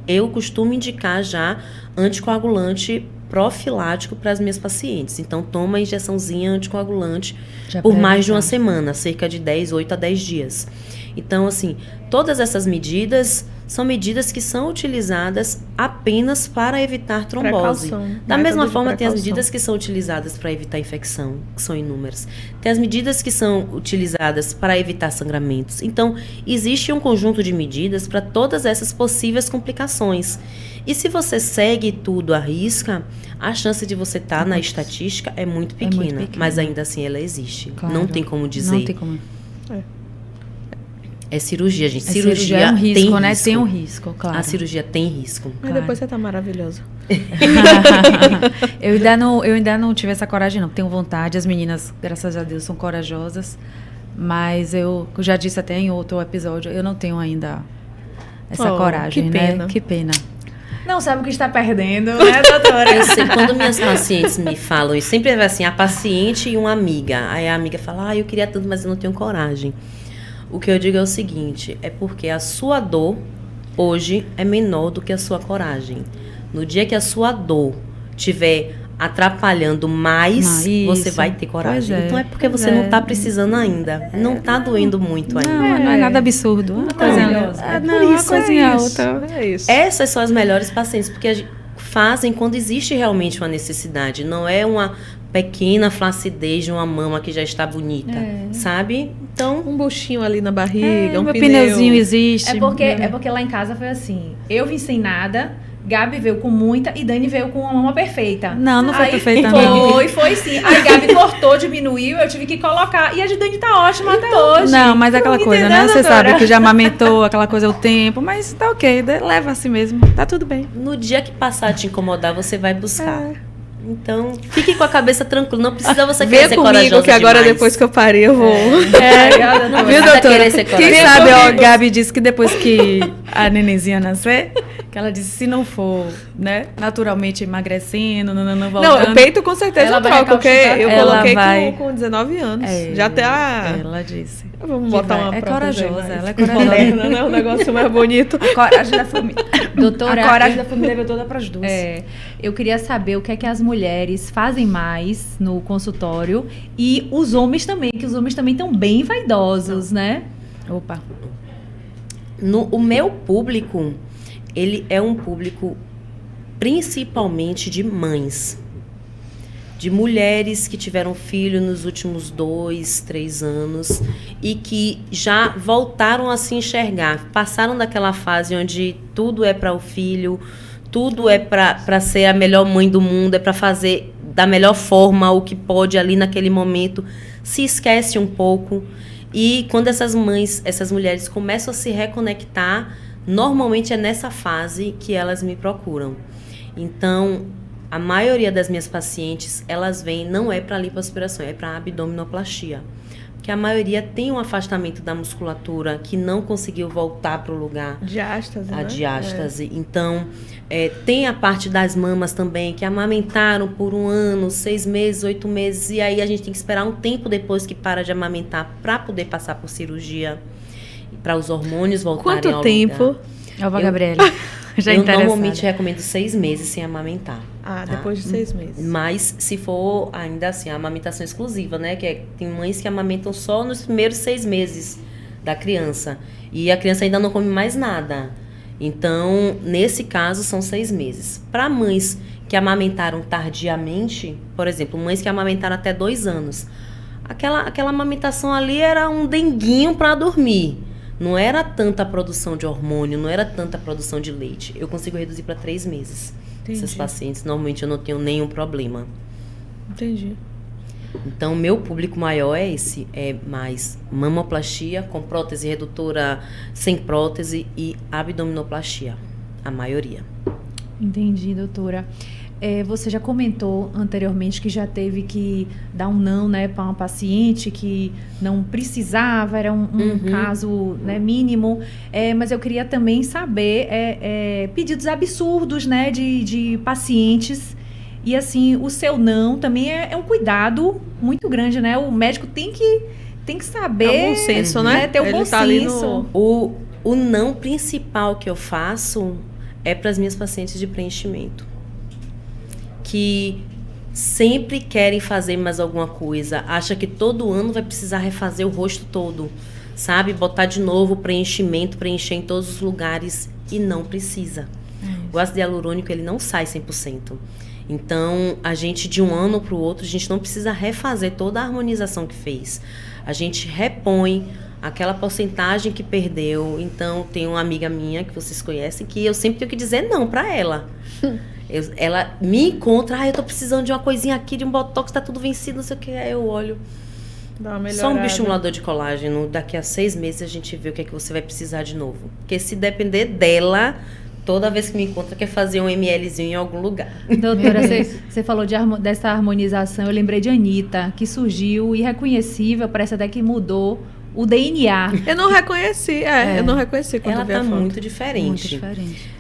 eu costumo indicar já anticoagulante profilático para as minhas pacientes. Então, toma a injeçãozinha anticoagulante
Já
por
pra
mais de uma
evitar.
semana, cerca de 8 a 10 dias. Então, assim, todas essas medidas são medidas que são utilizadas apenas para evitar trombose.
Precaução.
Da
Método
mesma
de
forma, tem as
precaução.
medidas que são utilizadas para evitar infecção, que são inúmeras. Tem as medidas que são utilizadas para evitar sangramentos. Então, existe um conjunto de medidas para todas essas possíveis complicações. E se você segue tudo à risca, a chance de você estar na estatística é muito
É muito
pequena.
pequena.
Mas ainda assim ela existe.
Claro.
Não tem como dizer.
Não tem como.
É cirurgia, gente.
A cirurgia é um risco,
tem
né?
risco.
Tem um risco, claro.
A cirurgia tem risco.
Mas
Claro.
depois você tá maravilhosa.
eu ainda não tive essa coragem, não. Tenho vontade. As meninas, graças a Deus, são corajosas. Mas eu já disse até em outro episódio, eu não tenho ainda essa
Oh,
coragem,
que
né?
pena.
Que pena.
Não sabe o que está perdendo, né, doutora?
Eu sei, quando minhas pacientes me falam, e sempre é assim, a paciente e uma amiga. Aí a amiga fala, eu queria tanto, mas eu não tenho coragem. O que eu digo é o seguinte, é porque a sua dor hoje é menor do que a sua coragem. No dia que a sua dor estiver atrapalhando mais, você
isso.
vai ter coragem.
Pois é,
Então é porque
pois
você
é.
não está precisando ainda. Não está doendo muito ainda.
Não é nada absurdo. Uma coisinha,
maravilhosa.
uma coisinha outra.
É isso.
Essas são as melhores pacientes, porque a gente fazem quando existe realmente uma necessidade. Não é uma pequena flacidez de uma mama que já está bonita, sabe? Então,
Um buchinho ali na barriga, um
meu
pneu.
pneuzinho existe.
É porque lá em casa foi assim. Eu vim sem nada, Gabi veio com muita e Dani veio com uma mama perfeita.
Não, não foi
Aí
perfeita, não.
Foi sim. Aí Gabi cortou, diminuiu, eu tive que colocar. E a de Dani tá ótima até hoje.
Não, mas é aquela coisa, né?
Entendeu,
Você
doutora?
sabe que já amamentou, aquela coisa é o tempo, mas tá ok, leva assim mesmo, tá tudo bem.
no dia que passar a te incomodar, você vai buscar. Então, fique com a cabeça tranquila. Não precisa você querer
Venha
ser
comigo
corajosa
que agora
demais.
depois que eu parei eu vou.
Não
Viu,
precisa
doutora?
querer ser
Quem
corajosa.
sabe, ó, Gabi disse que depois que a nenenzinha nascer, que ela disse, se não for, né, naturalmente emagrecendo, não voltando.
Não, o peito com certeza
Ela
eu
vai
troco, porque
recalchutrar.
eu
Ela
coloquei
vai-
com 19 anos.
É,
Já tá.
Ela disse.
Vamos
que
botar
vai.
uma
É
prótese aí
corajosa,
mais
ela é corajosa.
moderna, né? Um negócio mais bonito.
A coragem da família.
Doutora,
A coragem da família veio toda pras duas.
eu queria saber o que é que as mulheres fazem mais no consultório e os homens também, que os homens também estão bem vaidosos, né?
Opa.
O meu público, ele é um público principalmente de mães. De mulheres que tiveram filho nos últimos 2, 3 anos e que já voltaram a se enxergar. Passaram daquela fase onde tudo é para o filho, tudo é para ser a melhor mãe do mundo, é para fazer da melhor forma o que pode ali naquele momento. Se esquece um pouco. E quando essas mães, essas mulheres começam a se reconectar, normalmente é nessa fase que elas me procuram. Então, a maioria das minhas pacientes, elas vêm, não é para lipoaspiração, é para abdominoplastia. Porque que a maioria tem um afastamento da musculatura, que não conseguiu voltar para o lugar.
Diástase,
A
né?
diástase. Então, tem a parte das mamas também, que amamentaram por 1 ano, 6 meses, 8 meses, e aí a gente tem que esperar um tempo depois que para de amamentar para poder passar por cirurgia, para os hormônios voltarem
Quanto
ao
tempo?
lugar.
Alva Gabriela. Já
Eu
interessada.
normalmente recomendo 6 meses sem amamentar.
Ah,
tá?
depois de 6 meses.
Mas se for ainda assim, a amamentação exclusiva, né? Tem mães que amamentam só nos primeiros 6 meses da criança. E a criança ainda não come mais nada. Então, nesse caso, são 6 meses. Para mães que amamentaram tardiamente, por exemplo, mães que amamentaram até 2 anos, aquela amamentação ali era um denguinho para dormir. Não era tanta produção de hormônio, não era tanta produção de leite. Eu consigo reduzir para 3 meses.
Entendi.
Esses pacientes, normalmente eu não tenho nenhum problema.
Entendi.
Então, meu público maior é esse. É mais mamoplastia, com prótese redutora, sem prótese e abdominoplastia. A maioria.
Entendi, doutora. Você já comentou anteriormente que já teve que dar um não, né, para uma paciente que não precisava, era um caso, né, mínimo. Mas eu queria também saber pedidos absurdos, né, de pacientes. E assim, o seu não também é um cuidado muito grande, né? O médico tem que saber.
É o bom senso, né?
Ter o
Ele
bom
tá ali
senso.
O não principal que eu faço é para as minhas pacientes de preenchimento, que sempre querem fazer mais alguma coisa, acha que todo ano vai precisar refazer o rosto todo, sabe? Botar de novo preenchimento, preencher em todos os lugares, e não precisa. O ácido hialurônico, ele não sai 100%. Então, a gente, de um ano para o outro, a gente não precisa refazer toda a harmonização que fez. A gente repõe aquela porcentagem que perdeu. Então, tem uma amiga minha, que vocês conhecem, que eu sempre tenho que dizer não para ela. Ela me encontra, eu tô precisando de uma coisinha aqui, de um botox, tá tudo vencido, não sei o que. Aí eu olho,
Dá uma melhorada.
só um bioestimulador de colágeno, daqui a 6 meses a gente vê o que é que você vai precisar de novo. Porque se depender dela, toda vez que me encontra quer fazer um mlzinho em algum lugar.
Doutora, você falou dessa harmonização, eu lembrei de Anitta, que surgiu irreconhecível, parece até que mudou o DNA.
Eu não reconheci, eu não reconheci quando
Ela
vi a
tá
foto.
muito diferente.
Muito diferente.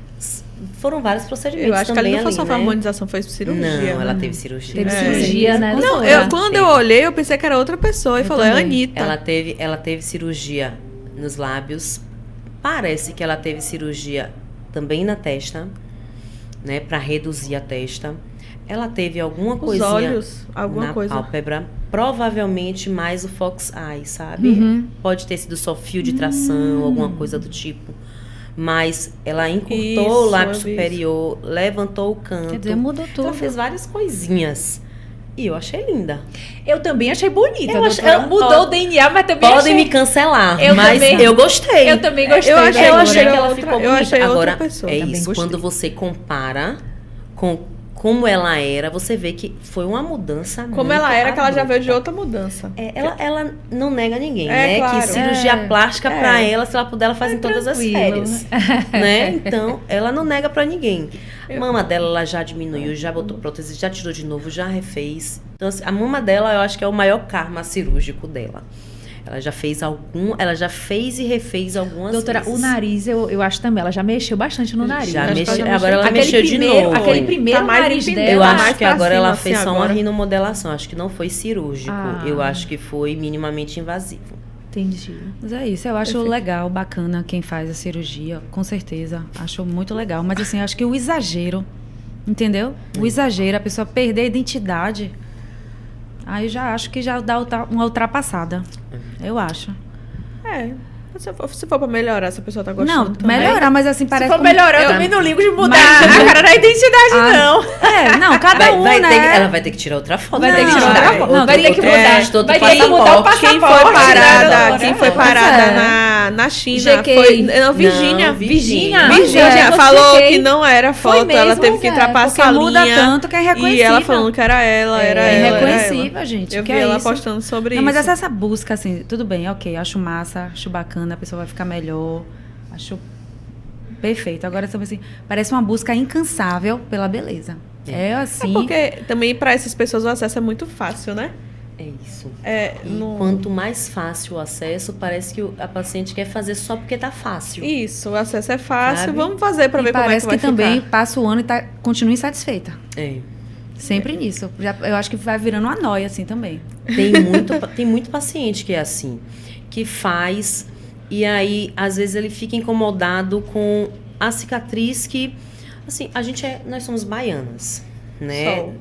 Foram vários procedimentos
Eu acho que ela
também
não foi
ali,
só
né?
harmonização, foi cirurgia.
Não, ela
né?
teve cirurgia.
Teve cirurgia, né,
Não,
doutora?
quando eu olhei, eu pensei que era outra pessoa. E
Eu
falou, é
também.
Anitta.
Ela teve cirurgia nos lábios. Parece que ela teve cirurgia também na testa, né, para reduzir a testa. Ela teve alguma
Os
coisinha
olhos, alguma
na
coisa.
pálpebra, provavelmente mais o Fox Eye, sabe? Pode ter sido só fio de tração, alguma coisa do tipo. Mas ela encurtou
Isso,
o lábio
eu vi
superior, levantou o canto.
Quer dizer, mudou
Então,
tudo.
ela fez várias coisinhas. E eu achei linda.
Eu também achei bonita,
Eu
doutora.
achei-
Mudou o DNA, mas também
Podem
achei...
me cancelar,
Eu
mas
também.
eu gostei.
Eu também gostei.
Eu achei,
Eu achei que
outra-
ela ficou
eu
bonita.
achei outra
Agora,
pessoa.
é
Também
isso.
gostei.
Quando você compara com como ela era, você vê que foi uma mudança
Como
muito
ela era, que ela já veio de
abrupta.
outra mudança.
Ela não nega ninguém,
É,
né?
claro.
Que cirurgia plástica
É.
pra ela, se ela puder, ela faz em todas as
tranquilo.
férias. Né? Então, ela não nega pra ninguém. A mama dela, ela já diminuiu, já botou prótese, já tirou de novo, já refez. Então, assim, a mama dela, eu acho que é o maior karma cirúrgico dela. Ela já fez e refez algumas
Doutora,
vezes.
o nariz, eu acho também, ela já mexeu bastante no nariz.
Já
Acho que
mexeu,
ela já
agora ela
Aquele
mexeu de
primeiro-
novo.
Aquele primeiro
Tá mais
nariz
limpinho.
Eu
dela.
mais
acho que
pra
agora
cima,
ela
assim,
fez só uma
agora.
rinomodelação. Acho que não foi cirúrgico.
Ah.
Eu acho que foi minimamente invasivo.
Entendi.
Mas é isso, eu acho legal, bacana quem faz a cirurgia, com certeza. Acho muito legal. Mas assim, eu acho que o exagero, entendeu? O exagero, a pessoa perder a identidade, aí já acho que já dá uma ultrapassada. Eu acho.
Se for pra melhorar, se a pessoa tá gostando
Não,
também.
melhorar, mas assim,
Se
parece
for
como-
melhorar, eu também não ligo de mudar
Mas-
a cara da identidade, não.
Não, cada
Ela
né?
vai ter que tirar outra foto.
Vai ter que
Não,
tirar outra
é,
foto.
não,
Vai ter que
outro
mudar.
registro, outro
Vai ter que mudar o
passaporte.
Quem foi
passaporte,
parada,
né,
quem foi
doutora?
parada
É.
na China
GK.
foi não, Virgínia.
Não,
Virgínia.
Virgínia
Eu
falou
chequei.
que não era
Foi
foto, ela
mesmo,
teve que entrar pra
porque muda
salinha.
tanto que é
E
irreconhecível.
ela falando que era ela, era
É
ela. era
irreconhecível,
ela.
gente.
Eu
que
vi
é
ela
isso?
postando sobre
Não,
isso.
mas essa busca, assim, tudo bem, ok, acho massa, acho bacana, a pessoa vai ficar melhor, acho perfeito. Agora, assim, parece uma busca incansável pela beleza. É assim.
Porque também pra essas pessoas o acesso é muito fácil, né?
É isso. E
no-
quanto mais fácil o acesso, parece que a paciente quer fazer só porque tá fácil.
Isso, o acesso é fácil.
Sabe?
Vamos fazer para
E
ver como é que
parece
vai
que também
ficar.
passa o ano e continua insatisfeita.
É.
Sempre nisso. Eu acho que vai virando uma nóia, assim, também.
Tem muito paciente que é assim, que faz e aí às vezes ele fica incomodado com a cicatriz que, assim, nós somos baianas, né?
Sol.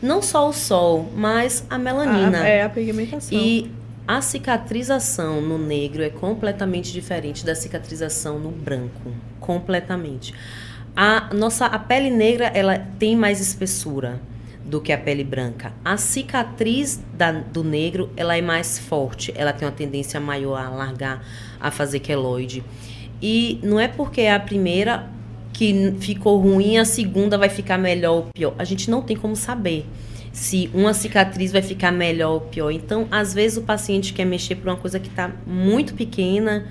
Não só o sol, mas a melanina.
É a pigmentação.
E a cicatrização no negro é completamente diferente da cicatrização no branco, completamente. A pele negra, ela tem mais espessura do que a pele branca. A cicatriz do negro, ela é mais forte, ela tem uma tendência maior a alargar, a fazer queloide. E não é porque é a primeira que ficou ruim, a segunda vai ficar melhor ou pior. A gente não tem como saber se uma cicatriz vai ficar melhor ou pior. Então, às vezes o paciente quer mexer por uma coisa que está muito pequena,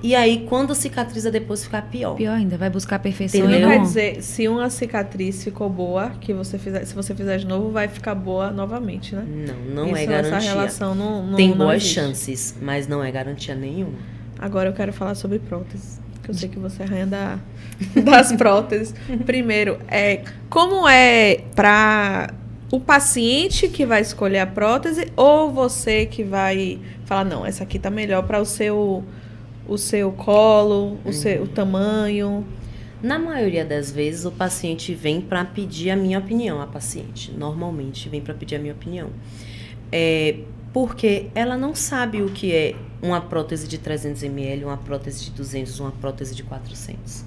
e aí quando cicatriza depois fica pior.
Pior ainda, vai buscar a perfeição.
Entendeu?
Não
e
quer
não-
dizer, se uma cicatriz ficou boa, se você fizer de novo, vai ficar boa novamente, né?
Não é
Essa
garantia.
relação não
Tem
não
boas
existe.
chances, mas não é garantia nenhuma.
Agora eu quero falar sobre próteses, que eu sei que você é rainha das próteses. Primeiro, como é para o paciente que vai escolher a prótese ou você que vai falar, não, essa aqui tá melhor para o seu colo, o tamanho.
Na maioria das vezes, o paciente vem para pedir a minha opinião. A paciente, normalmente, vem para pedir a minha opinião. Porque ela não sabe o que é uma prótese de 300 ml, uma prótese de 200, uma prótese de 400.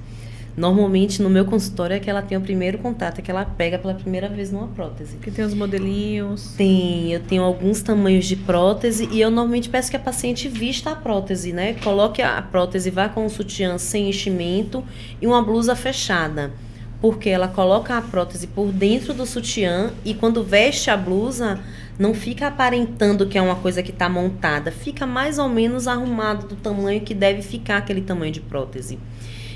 Normalmente, no meu consultório, é que ela tem o primeiro contato, é que ela pega pela primeira vez numa prótese.
Que tem os modelinhos.
Eu tenho alguns tamanhos de prótese e eu normalmente peço que a paciente vista a prótese, né? Coloque a prótese, vá com um sutiã sem enchimento e uma blusa fechada. Porque ela coloca a prótese por dentro do sutiã e quando veste a blusa, não fica aparentando que é uma coisa que está montada. Fica mais ou menos arrumado do tamanho que deve ficar aquele tamanho de prótese.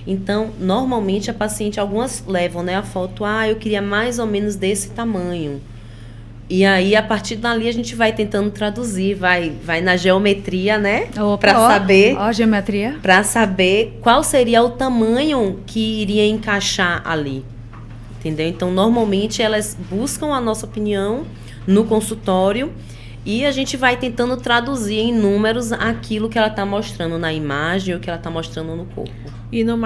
Então, normalmente a paciente, algumas levam, né, a foto, eu queria mais ou menos desse tamanho. E aí, a partir dali, a gente vai tentando traduzir, vai na geometria, né, para saber,
Ó, geometria.
para saber qual seria o tamanho que iria encaixar ali. Entendeu? Então, normalmente, elas buscam a nossa opinião no consultório e a gente vai tentando traduzir em números aquilo que ela está mostrando na imagem ou que ela está mostrando no corpo.
E na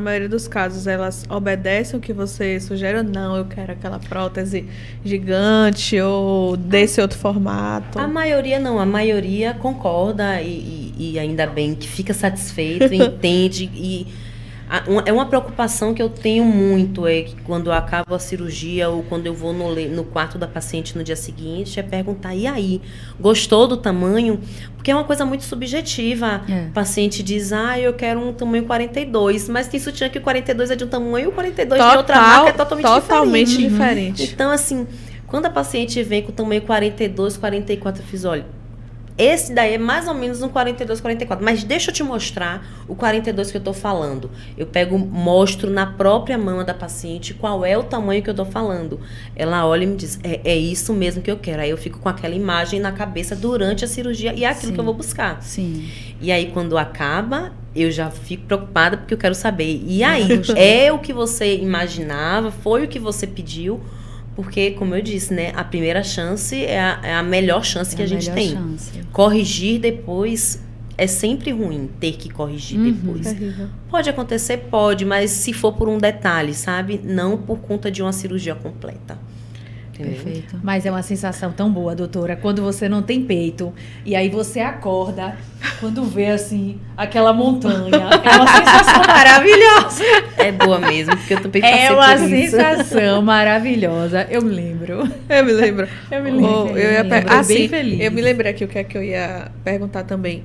maioria dos casos, elas obedecem o que você sugere ou não? Eu quero aquela prótese gigante ou desse outro formato.
A maioria não, a maioria concorda e ainda bem que fica satisfeito, entende. É uma preocupação que eu tenho muito, é que quando eu acabo a cirurgia ou quando eu vou no quarto da paciente no dia seguinte, é perguntar, e aí, gostou do tamanho? Porque é uma coisa muito subjetiva. O paciente diz, eu quero um tamanho 42, mas tem sutiã que o 42 é de um tamanho e o 42 de outra marca é totalmente
diferente.
Então, assim, quando a paciente vem com o tamanho 42, 44, eu fiz, olha, esse daí é mais ou menos um 42, 44. Mas deixa eu te mostrar o 42 que eu tô falando. Eu mostro na própria mão da paciente qual é o tamanho que eu tô falando. Ela olha e me diz, é isso mesmo que eu quero. Aí eu fico com aquela imagem na cabeça durante a cirurgia e é aquilo que eu vou buscar.
Sim.
E aí, quando acaba, eu já fico preocupada porque eu quero saber. E aí, é o que você imaginava? Foi o que você pediu? Porque, como eu disse, né, a primeira chance é a melhor chance que a gente tem. Corrigir depois é sempre ruim, ter que corrigir depois.
Terrível.
Pode acontecer, pode, mas se for por um detalhe, sabe? Não por conta de uma cirurgia completa. Entendeu?
Perfeito.
Mas é uma sensação tão boa, doutora, quando você não tem peito e aí você acorda, quando vê assim, aquela montanha. É uma sensação maravilhosa.
É boa mesmo, porque eu também passei
É uma
por isso.
sensação maravilhosa. Eu me lembro.
Eu me lembro.
Eu me lembro.
Eu ia
Lembrei bem
assim,
feliz.
eu me lembrei aqui o que é que eu ia perguntar também.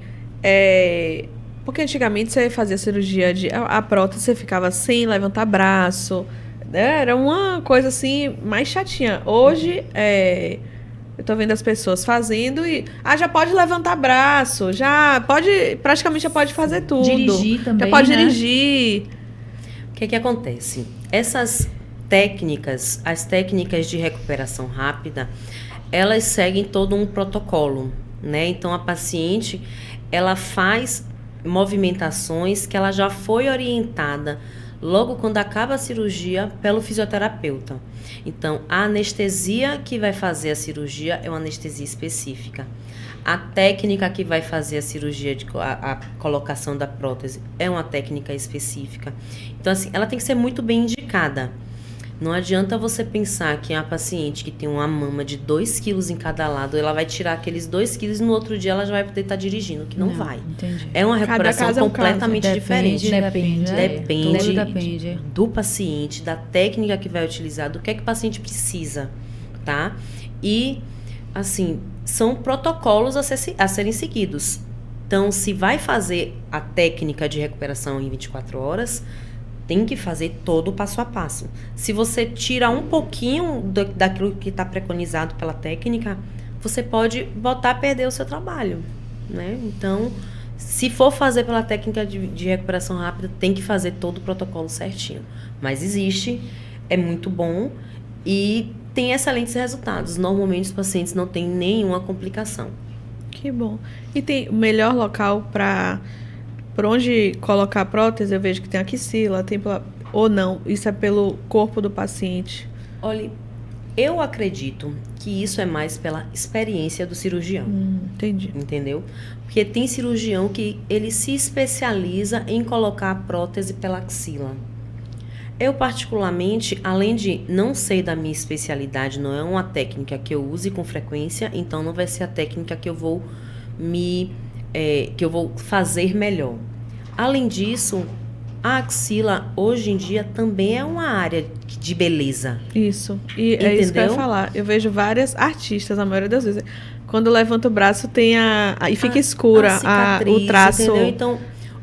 Porque antigamente você fazia cirurgia a prótese, você ficava sem levantar braço. Era uma coisa assim mais chatinha. Hoje, eu tô vendo as pessoas fazendo e já pode levantar braço, praticamente já pode fazer tudo.
Dirigir também,
já pode
né?
dirigir.
O que acontece? Essas técnicas, as técnicas de recuperação rápida, elas seguem todo um protocolo, né? Então, a paciente, ela faz movimentações que ela já foi orientada logo quando acaba a cirurgia pelo fisioterapeuta. Então, a anestesia que vai fazer a cirurgia é uma anestesia específica. A técnica que vai fazer a cirurgia, a colocação da prótese, é uma técnica específica. Então, assim, ela tem que ser muito bem indicada. Não adianta você pensar que a paciente que tem uma mama de 2 quilos em cada lado, ela vai tirar aqueles 2 quilos e no outro dia ela já vai poder estar dirigindo, que não vai.
Entendi.
É uma
Cada
recuperação
caso é um
completamente
caso.
diferente.
Tudo depende.
Do paciente, da técnica que vai utilizar, do que é que o paciente precisa, tá? E, assim, são protocolos a serem seguidos. Então, se vai fazer a técnica de recuperação em 24 horas, tem que fazer todo o passo a passo. Se você tira um pouquinho daquilo que está preconizado pela técnica, você pode botar a perder o seu trabalho, né? Então, se for fazer pela técnica de recuperação rápida, tem que fazer todo o protocolo certinho. Mas existe, é muito bom e tem excelentes resultados. Normalmente, os pacientes não têm nenhuma complicação.
Que bom. E tem o melhor local para por onde colocar a prótese? Eu vejo que tem axila, tem ou não? Isso é pelo corpo do paciente?
Olha, eu acredito que isso é mais pela experiência do cirurgião.
Entendi.
Entendeu? Porque tem cirurgião que ele se especializa em colocar a prótese pela axila. Eu, particularmente, além de não ser da minha especialidade, não é uma técnica que eu use com frequência, então não vai ser a técnica que eu vou que eu vou fazer melhor. Além disso, a axila, hoje em dia, também é uma área de beleza.
Isso. E é isso que eu ia falar. Eu vejo várias artistas, a maioria das vezes, quando levanta o braço, tem e fica escura
cicatriz,
o traço.
Entendeu? Então,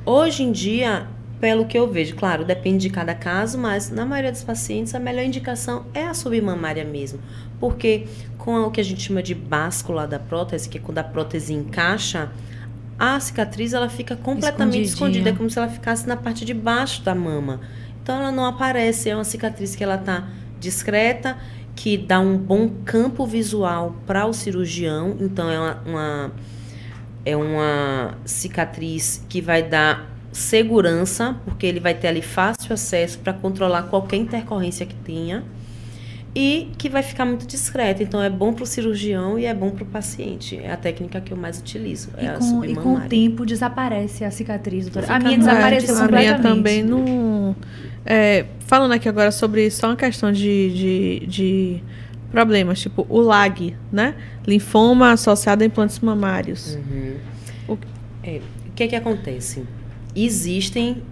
hoje em dia, pelo que eu vejo, claro, depende de cada caso, mas na maioria dos pacientes, a melhor indicação é a submamária mesmo. Porque com o que a gente chama de báscula da prótese, que é quando a prótese encaixa, a cicatriz ela fica completamente escondida, é como se ela ficasse na parte de baixo da mama. Então ela não aparece, é uma cicatriz que ela está discreta, que dá um bom campo visual para o cirurgião. Então é uma cicatriz que vai dar segurança, porque ele vai ter ali fácil acesso para controlar qualquer intercorrência que tenha. E que vai ficar muito discreta. Então, é bom para o cirurgião e é bom para o paciente. É a técnica que eu mais utilizo.
E com o tempo desaparece a cicatriz, doutora. A minha
Fica
desapareceu completamente.
A minha também não... falando aqui agora sobre só uma questão de problemas, tipo o LAG, né? Linfoma associado a implantes mamários.
O que acontece? Existe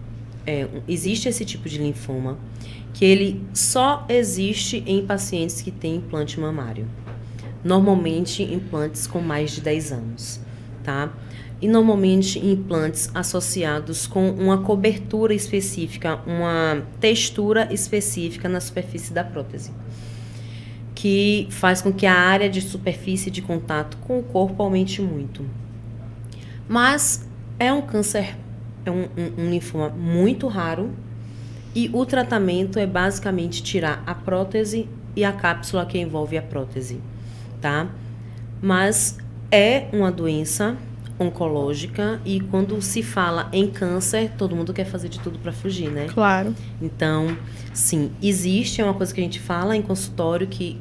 esse tipo de linfoma que ele só existe em pacientes que têm implante mamário. Normalmente, implantes com mais de 10 anos, tá? E normalmente implantes associados com uma cobertura específica, uma textura específica na superfície da prótese, que faz com que a área de superfície de contato com o corpo aumente muito. Mas é um câncer, é um linfoma muito raro. E o tratamento é basicamente tirar a prótese e a cápsula que envolve a prótese, tá? Mas é uma doença oncológica e quando se fala em câncer, todo mundo quer fazer de tudo para fugir, né?
Claro.
Então, sim, existe, é uma coisa que a gente fala em consultório que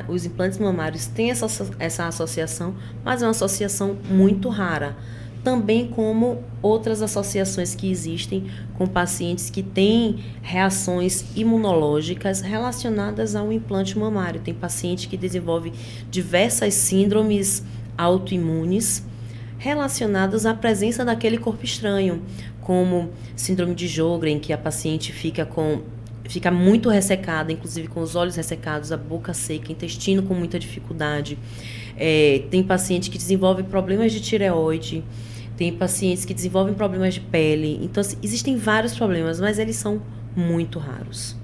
os implantes mamários têm essa associação, mas é uma associação muito rara. Também como outras associações que existem com pacientes que têm reações imunológicas relacionadas ao implante mamário. Tem paciente que desenvolve diversas síndromes autoimunes relacionadas à presença daquele corpo estranho, como síndrome de Sjögren, que a paciente fica muito ressecada, inclusive com os olhos ressecados, a boca seca, intestino com muita dificuldade. Tem paciente que desenvolve problemas de tireoide, tem pacientes que desenvolvem problemas de pele. Então, assim, existem vários problemas, mas eles são muito raros.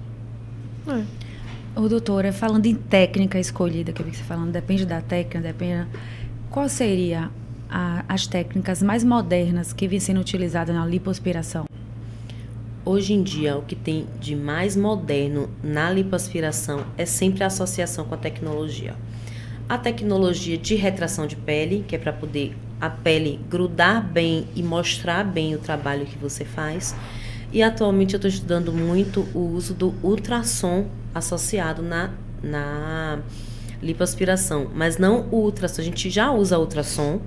Ô, doutora, falando em técnica escolhida, que eu vi que você falando, depende da técnica, qual seria as técnicas mais modernas que vêm sendo utilizadas na lipoaspiração?
Hoje em dia, o que tem de mais moderno na lipoaspiração é sempre a associação com a tecnologia. a tecnologia de retração de pele, que é para poder a pele grudar bem e mostrar bem o trabalho que você faz. E atualmente eu estou estudando muito o uso do ultrassom associado na lipoaspiração. Mas não o ultrassom, a gente já usa ultrassom,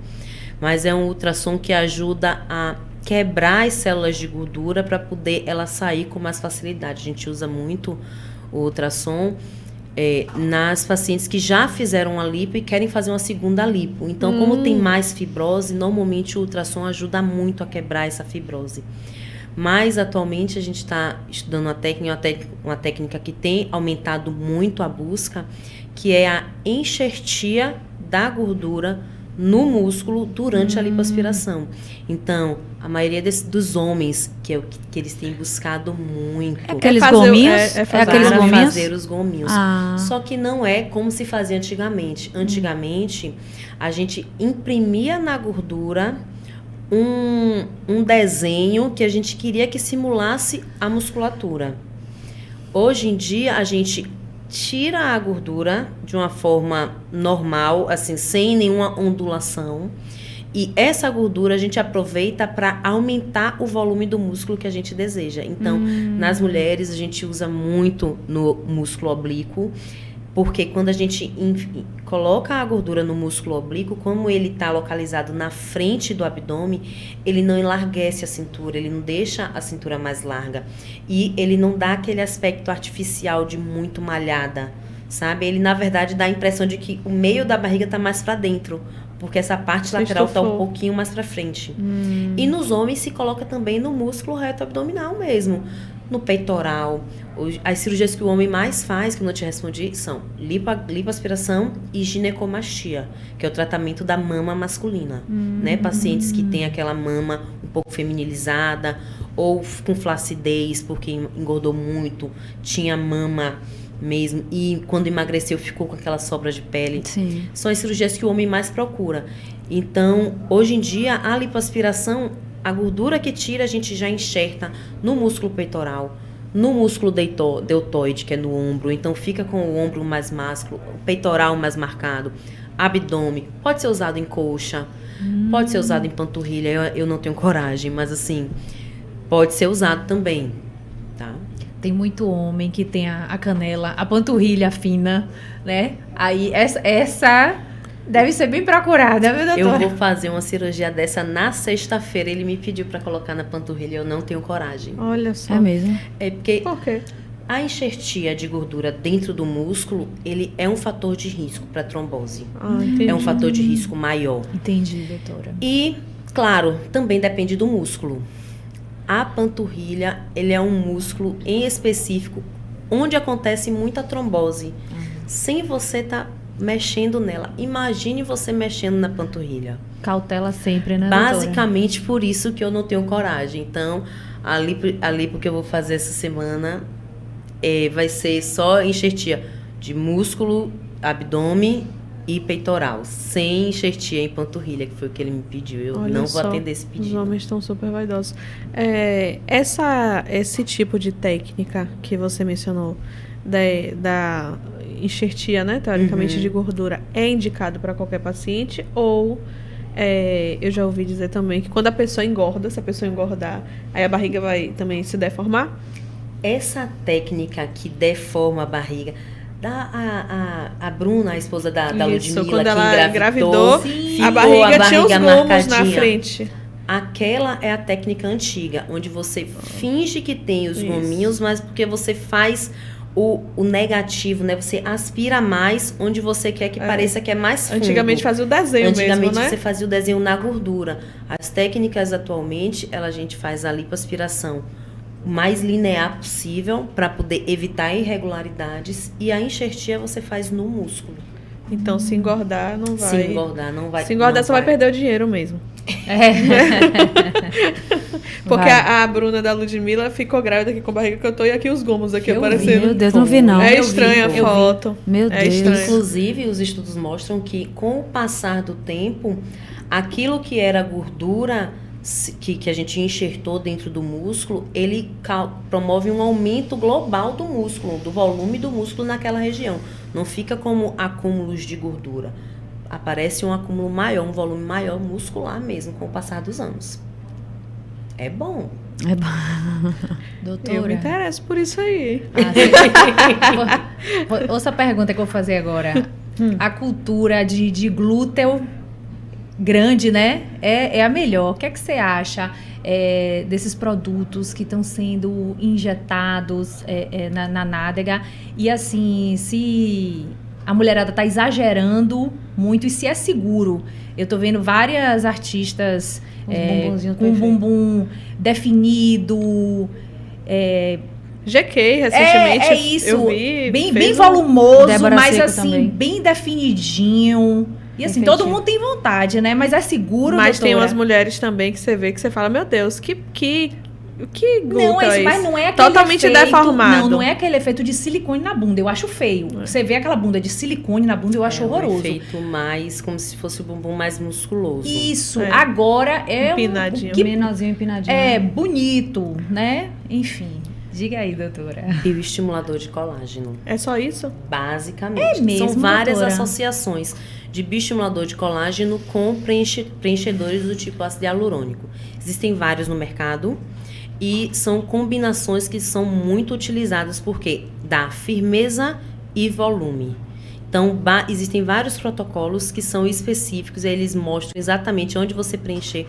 mas é um ultrassom que ajuda a quebrar as células de gordura para poder ela sair com mais facilidade. A gente usa muito o ultrassom nas pacientes que já fizeram a lipo e querem fazer uma segunda lipo. Então, como tem mais fibrose, normalmente o ultrassom ajuda muito a quebrar essa fibrose. Mas, atualmente, a gente está estudando uma técnica que tem aumentado muito a busca, que é a enxertia da gordura no músculo durante a lipoaspiração. Então, a maioria dos homens, que é o que eles têm buscado muito.
É aqueles gominhos?
Aqueles gominhos? Fazer os gominhos.
Ah.
Só que não é como se fazia antigamente. Antigamente, a gente imprimia na gordura um desenho que a gente queria que simulasse a musculatura. Hoje em dia, a gente tira a gordura de uma forma normal, assim, sem nenhuma ondulação. E essa gordura a gente aproveita para aumentar o volume do músculo que a gente deseja. Então, nas mulheres, a gente usa muito no músculo oblíquo, porque quando a gente coloca a gordura no músculo oblíquo, como ele está localizado na frente do abdômen, ele não enlarguece a cintura, ele não deixa a cintura mais larga. E ele não dá aquele aspecto artificial de muito malhada, sabe? Ele, na verdade, dá a impressão de que o meio da barriga está mais para dentro, porque essa parte lateral está um pouquinho mais para frente. E nos homens se coloca também no músculo reto abdominal mesmo, no peitoral. As cirurgias que o homem mais faz, que eu não te respondi, são lipoaspiração e ginecomastia, que é o tratamento da mama masculina, né? Pacientes que têm aquela mama um pouco feminilizada ou com flacidez, porque engordou muito, tinha mama mesmo, e quando emagreceu ficou com aquela sobra de pele.
Sim.
São as cirurgias que o homem mais procura. Então, hoje em dia, a lipoaspiração, a gordura que tira, a gente já enxerta no músculo peitoral, no músculo deltoide, que é no ombro. Então, fica com o ombro mais másculo, o peitoral mais marcado, abdômen. Pode ser usado em coxa, pode ser usado em panturrilha. Eu não tenho coragem, mas assim, pode ser usado também, tá?
Tem muito homem que tem a canela, a panturrilha fina, né? Aí essa deve ser bem procurada, viu, doutora?
Eu vou fazer uma cirurgia dessa na sexta-feira. Ele me pediu para colocar na panturrilha, eu não tenho coragem.
Olha só.
É mesmo?
É porque
Por quê?
a enxertia de gordura dentro do músculo, ele é um fator de risco para trombose.
Entendi.
É um fator de risco maior.
Entendi, doutora.
E, claro, também depende do músculo. A panturrilha, ele é um músculo em específico onde acontece muita trombose. Sem você estar mexendo nela. Imagine você mexendo na panturrilha.
Cautela sempre, né, doutora?
Basicamente por isso que eu não tenho coragem. Então, a lipo que eu vou fazer essa semana vai ser só enxertia de músculo, abdômen e peitoral, sem enxertia em panturrilha, que foi o que ele me pediu. Eu
Olha
não
só,
vou atender esse
Os
pedido.
homens estão super vaidosos. Esse tipo de técnica que você mencionou, da enxertia, né, teoricamente, de gordura, é indicado para qualquer paciente? Ou eu já ouvi dizer também que quando a pessoa engorda, se a pessoa engordar, aí a barriga vai também se deformar?
Essa técnica que deforma a barriga, a Bruna, a esposa da Ludmilla,
quando
que
ela engravidou,
ficou
a barriga tinha os gomos na
marcadinha.
frente.
Aquela é a técnica antiga, onde você finge que tem os gominhos, mas porque você faz o negativo, né? Você aspira mais onde você quer que pareça que é mais fundo.
Antigamente fazia o desenho
Antigamente
mesmo, né?
você fazia o desenho na gordura. As técnicas atualmente, a gente faz a lipoaspiração o mais linear possível para poder evitar irregularidades, e a enxertia você faz no músculo.
Então, se engordar, não vai.
Se engordar, não vai.
Se engordar,
não
só vai perder o dinheiro mesmo. Porque
Vai.
a Bruna da Ludmilla ficou grávida aqui com a barriga que eu tô e aqui os gomos aqui
Eu
aparecendo.
Meu Deus, não vi não.
É
Eu
estranha a
vi, eu vi.
foto.
Meu
É
Deus.
estranho.
Inclusive, os estudos mostram que, com o passar do tempo, aquilo que era gordura que a gente enxertou dentro do músculo, ele promove um aumento global do músculo, do volume do músculo naquela região. Não fica como acúmulos de gordura. Aparece um acúmulo maior, um volume maior muscular mesmo, com o passar dos anos. É bom.
É bom.
Doutora.
Eu me interesso por isso aí.
Ouça a pergunta que eu vou fazer agora. A cultura de glúteo grande, né? É a melhor. O que é que você acha desses produtos que estão sendo injetados na nádega? E assim, se a mulherada tá exagerando muito e se é seguro. Eu tô vendo várias artistas com bumbum definido.
GK, recentemente.
É isso.
Eu vi,
bem volumoso,
Débora
mas
Seco
assim,
também.
bem definidinho. E assim, todo mundo tem vontade, né? Mas é seguro,
Mas tem
doutora?
umas mulheres também que você vê que você fala, meu Deus, que glúteo
Não,
é
mas
esse?
não é aquele
Totalmente
efeito,
deformado.
Não é aquele efeito de silicone na bunda. Eu acho feio. Você vê aquela bunda de silicone na bunda, eu acho horroroso.
Um efeito mais, como se fosse o bumbum mais musculoso.
Isso.
É.
Agora é
Empinadinho.
Menorzinho, empinadinho.
É bonito, né? Enfim. Diga aí, doutora.
Bioestimulador de colágeno.
É só isso?
Basicamente.
É mesmo,
São várias
doutora?
associações de bioestimulador de colágeno com preenchedores do tipo ácido hialurônico. Existem vários no mercado e são combinações que são muito utilizadas porque dá firmeza e volume. Então, existem vários protocolos que são específicos, aí eles mostram exatamente onde você preencher.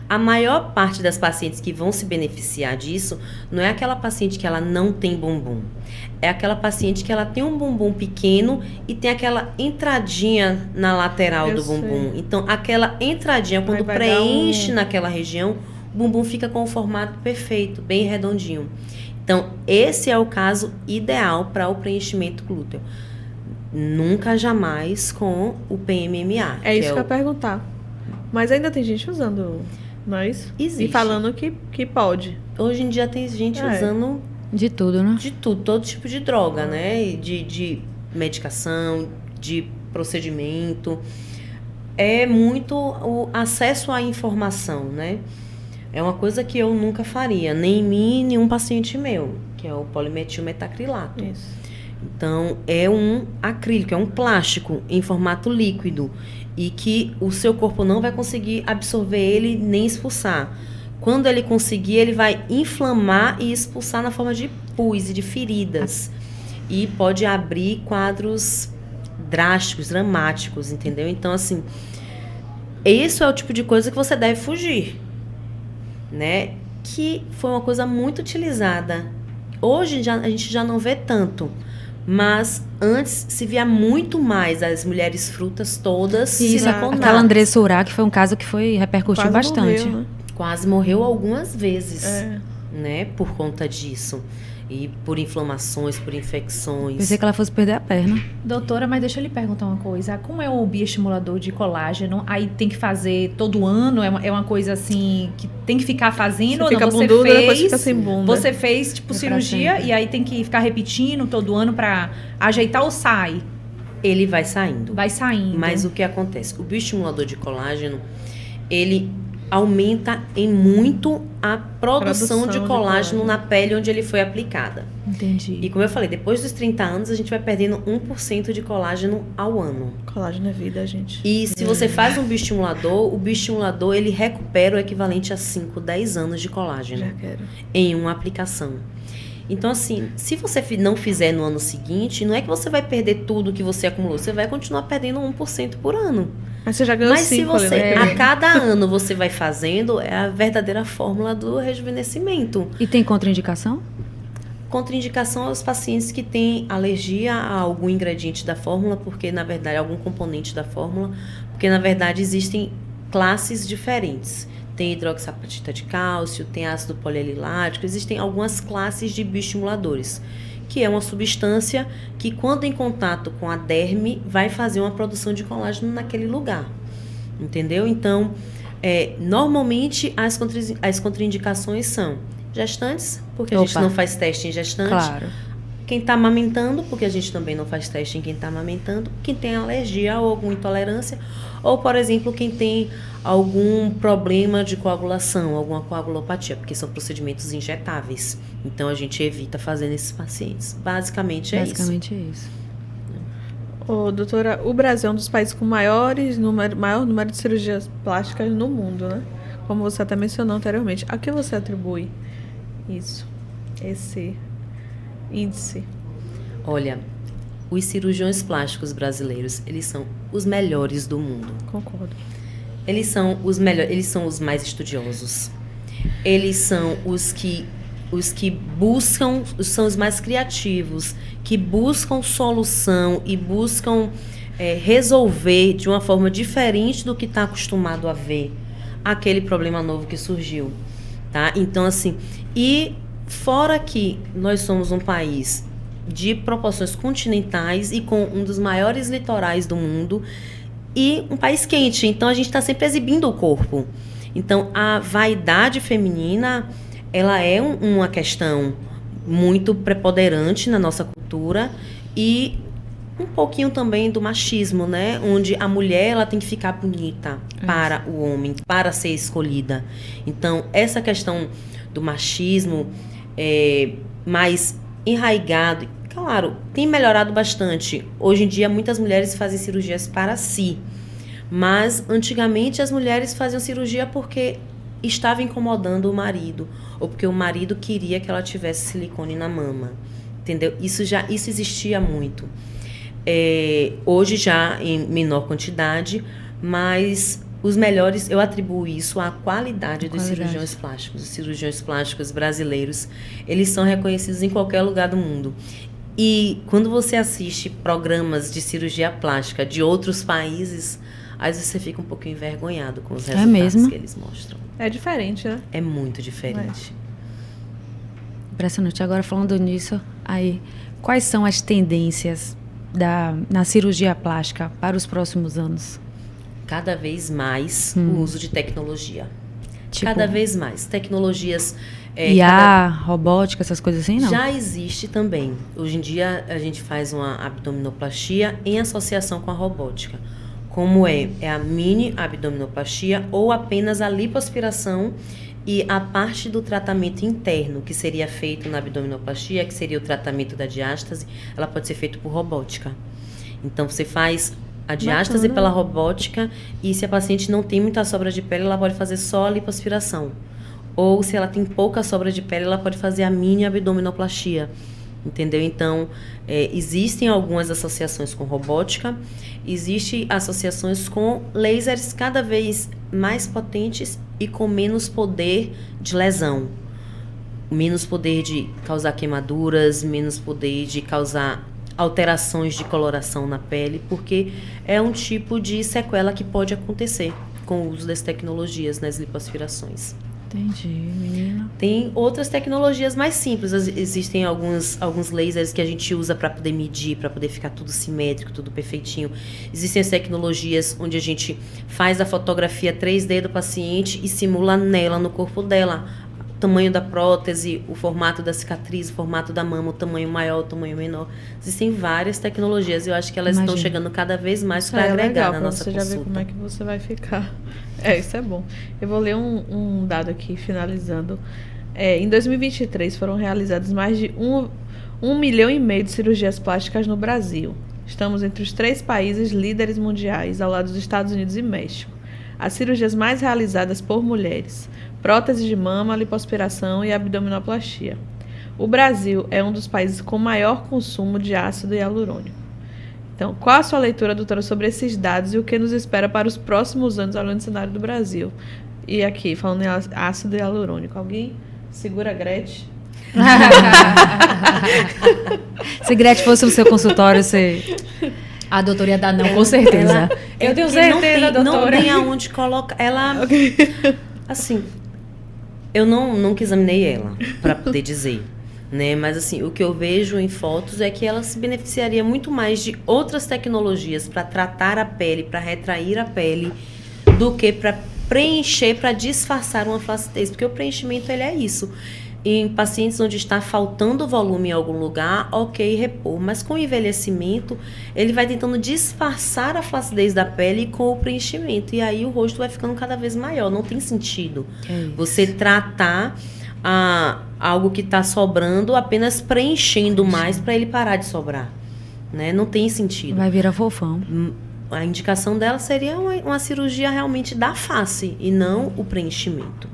A maior parte das pacientes que vão se beneficiar disso não é aquela paciente que ela não tem bumbum. É aquela paciente que ela tem um bumbum pequeno e tem aquela entradinha na lateral
Eu
do
sei.
bumbum. Então, aquela entradinha, quando
vai dar
preenche naquela região, o bumbum fica com o formato perfeito, bem redondinho. Então, esse é o caso ideal para o preenchimento glúteo. Nunca, jamais com o PMMA.
É isso que eu ia perguntar. Mas ainda tem gente usando, não é isso?
Existe.
E falando que pode.
Hoje em dia tem gente
É.
usando
De tudo, né?
de tudo, todo tipo de droga, né? E de medicação, de procedimento. É muito o acesso à informação, né? É uma coisa que eu nunca faria, nem em mim, nem um paciente meu, que é o polimetilmetacrilato.
Isso.
Então, é um acrílico, é um plástico em formato líquido e que o seu corpo não vai conseguir absorver ele nem expulsar. Quando ele conseguir, ele vai inflamar e expulsar na forma de pus e de feridas. E pode abrir quadros drásticos, dramáticos, entendeu? Então, assim, esse é o tipo de coisa que você deve fugir, né? Que foi uma coisa muito utilizada. Hoje a gente já não vê tanto, mas antes se via muito mais as mulheres frutas todas
Isso,
siliconadas.
aquela Andressa Urach que foi um caso que repercutiu
Quase
bastante.
morreu, né?
Quase morreu algumas vezes,
É.
né? Por conta disso. E por inflamações, por infecções.
Pensei que ela fosse perder a perna.
Doutora, mas deixa eu lhe perguntar uma coisa. Como é o bioestimulador de colágeno? Aí tem que fazer todo ano? É uma coisa assim que tem que ficar fazendo?
Você
ou
fica
não? Você
bunduda, depois
fez,
fica sem bunda.
Você fez, tipo,
É pra
cirurgia
sempre.
e aí tem que ficar repetindo todo ano pra ajeitar ou sai?
Ele vai saindo.
Vai saindo.
Mas o que acontece? O bioestimulador de colágeno, ele aumenta em muito a produção de colágeno na pele onde ele foi aplicada.
Entendi.
E como eu falei, depois dos 30 anos, a gente vai perdendo 1% de colágeno ao ano.
Colágeno é vida, gente.
E se você faz um bioestimulador, o bioestimulador ele recupera o equivalente a 5, 10 anos de colágeno
Já quero.
em uma aplicação. Então, assim, se você não fizer no ano seguinte, não é que você vai perder tudo que você acumulou, você vai continuar perdendo 1% por ano.
Mas você já ganhou
Mas se
5 ali,
você,
né?
a cada ano você vai fazendo, é a verdadeira fórmula do rejuvenescimento.
E tem contraindicação?
Contraindicação aos pacientes que têm alergia a algum ingrediente da fórmula, porque na verdade, algum componente da fórmula, porque na verdade existem classes diferentes. Tem hidroxapatita de cálcio, tem ácido polialilático, existem algumas classes de bioestimuladores, que é uma substância que quando em contato com a derme vai fazer uma produção de colágeno naquele lugar, entendeu? Então, normalmente as contraindicações são gestantes, porque a gente
Opa.
não faz teste em gestante.
Claro.
quem está amamentando, porque a gente também não faz teste em quem está amamentando, quem tem alergia ou alguma intolerância, ou, por exemplo, quem tem algum problema de coagulação, alguma coagulopatia, porque são procedimentos injetáveis. Então, a gente evita fazer nesses pacientes. Basicamente é
Basicamente é isso.
Ô, doutora, o Brasil é um dos países com maior número de cirurgias plásticas no mundo, né? Como você até mencionou anteriormente. A que você atribui isso? Esse índice?
Olha, os cirurgiões plásticos brasileiros, eles são os melhores do mundo.
Concordo.
Eles são os melhores, eles são os mais estudiosos. Eles são os que buscam, são os mais criativos, que buscam solução e buscam resolver de uma forma diferente do que está acostumado a ver aquele problema novo que surgiu, tá? Então, assim, e fora que nós somos um país de proporções continentais e com um dos maiores litorais do mundo e um país quente, então a gente está sempre exibindo o corpo. Então, a vaidade feminina, ela é uma questão muito preponderante na nossa cultura e um pouquinho também do machismo, né? Onde a mulher ela tem que ficar bonita para o homem, para ser escolhida. Então, essa questão do machismo mais enraigado, claro, tem melhorado bastante. Hoje em dia, muitas mulheres fazem cirurgias para si, mas antigamente as mulheres faziam cirurgia porque estava incomodando o marido, ou porque o marido queria que ela tivesse silicone na mama, entendeu? Isso existia muito. Hoje já em menor quantidade, mas os melhores, eu atribuo isso à qualidade dos cirurgiões plásticos. Os cirurgiões plásticos brasileiros, eles são reconhecidos em qualquer lugar do mundo. E quando você assiste programas de cirurgia plástica de outros países, às vezes você fica um pouquinho envergonhado com os resultados que eles mostram.
É diferente, né?
É muito diferente.
Impressionante. Agora, falando nisso, aí, quais são as tendências na cirurgia plástica para os próximos anos?
Cada vez mais o uso de tecnologia.
Tipo,
cada vez mais. Tecnologias...
IA, robótica, essas coisas assim, não?
Já existe também. Hoje em dia, a gente faz uma abdominoplastia em associação com a robótica. Como é a mini abdominoplastia ou apenas a lipoaspiração e a parte do tratamento interno que seria feito na abdominoplastia, que seria o tratamento da diástase, ela pode ser feita por robótica. Então, você faz a diástase pela robótica e se a paciente não tem muita sobra de pele, ela pode fazer só a lipoaspiração. Ou se ela tem pouca sobra de pele, ela pode fazer a mini abdominoplastia. Entendeu? Então, existem algumas associações com robótica, existem associações com lasers cada vez mais potentes e com menos poder de lesão. Menos poder de causar queimaduras, menos poder de causar alterações de coloração na pele, porque é um tipo de sequela que pode acontecer com o uso das tecnologias nas lipoaspirações.
Entendi, menina.
Tem outras tecnologias mais simples. Existem alguns lasers que a gente usa para poder medir, para poder ficar tudo simétrico, tudo perfeitinho. Existem as tecnologias onde a gente faz a fotografia 3D do paciente e simula nela, no corpo dela, o tamanho da prótese, o formato da cicatriz, o formato da mama, o tamanho maior, o tamanho menor. Existem várias tecnologias. Eu acho que elas estão chegando cada vez mais para agregar na nossa consulta.
Você já vê como é que você vai ficar. Isso é bom. Eu vou ler um dado aqui, finalizando. Em 2023, foram realizadas mais de 1,5 milhão de cirurgias plásticas no Brasil. Estamos entre os 3 países líderes mundiais, ao lado dos Estados Unidos e México. As cirurgias mais realizadas por mulheres: prótese de mama, lipoaspiração e abdominoplastia. O Brasil é um dos países com maior consumo de ácido hialurônico. Então, qual a sua leitura, doutora, sobre esses dados e o que nos espera para os próximos anos olhando o cenário do Brasil? E aqui, falando em ácido hialurônico, alguém segura a Gretchen?
Se Gretchen fosse no seu consultório, você...
A doutora ia dar não, com certeza. Eu tenho certeza, doutora.
Não tem aonde colocar. Ela, assim, eu nunca examinei ela, para poder dizer. Né? Mas assim, o que eu vejo em fotos é que ela se beneficiaria muito mais de outras tecnologias para tratar a pele, para retrair a pele, do que para preencher, para disfarçar uma flacidez, porque o preenchimento ele é isso. Em pacientes onde está faltando volume em algum lugar, ok, repor. Mas com o envelhecimento, ele vai tentando disfarçar a flacidez da pele com o preenchimento. E aí o rosto vai ficando cada vez maior. Não tem sentido você tratar algo que está sobrando apenas preenchendo mais para ele parar de sobrar. Né? Não tem sentido.
Vai virar fofão.
A indicação dela seria uma cirurgia realmente da face e não o preenchimento.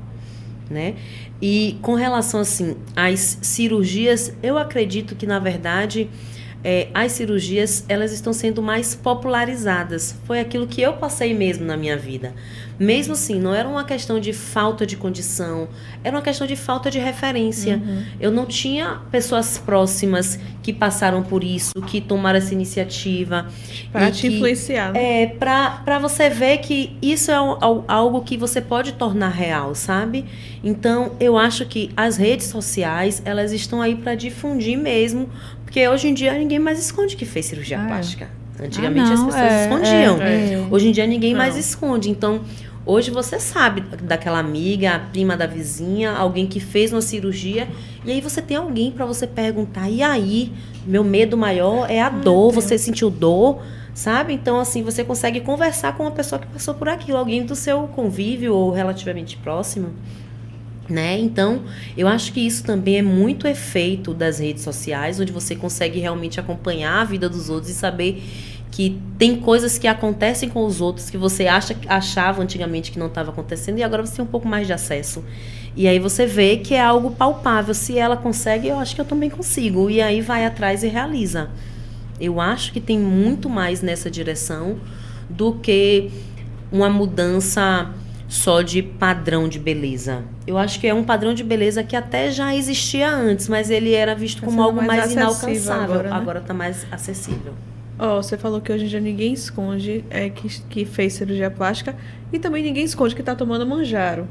Né? E com relação assim às cirurgias, eu acredito que na verdade as cirurgias elas estão sendo mais popularizadas. Foi aquilo que eu passei mesmo na minha vida. Mesmo assim, não era uma questão de falta de condição, era uma questão de falta de referência. Eu não tinha pessoas próximas que passaram por isso, que tomaram essa iniciativa.
Para te influenciar. Né?
Para você ver que isso é algo que você pode tornar real, sabe? Então, eu acho que as redes sociais, elas estão aí para difundir mesmo, porque hoje em dia ninguém mais esconde que fez cirurgia plástica. Antigamente as pessoas escondiam. Hoje em dia ninguém mais esconde. Então, hoje você sabe daquela amiga, a prima da vizinha, alguém que fez uma cirurgia, e aí você tem alguém para você perguntar, e aí, meu medo maior é a dor, você sentiu dor, sabe? Então, assim, você consegue conversar com uma pessoa que passou por aquilo, alguém do seu convívio ou relativamente próximo. Né? Então, eu acho que isso também é muito efeito das redes sociais, onde você consegue realmente acompanhar a vida dos outros e saber que tem coisas que acontecem com os outros que você achava antigamente que não estava acontecendo e agora você tem um pouco mais de acesso. E aí você vê que é algo palpável. Se ela consegue, eu acho que eu também consigo. E aí vai atrás e realiza. Eu acho que tem muito mais nessa direção do que uma mudança só de padrão de beleza. Eu acho que é um padrão de beleza que até já existia antes, mas ele era visto como algo mais inalcançável. Agora está mais acessível.
Você falou que hoje em dia ninguém esconde que fez cirurgia plástica e também ninguém esconde que está tomando Mounjaro.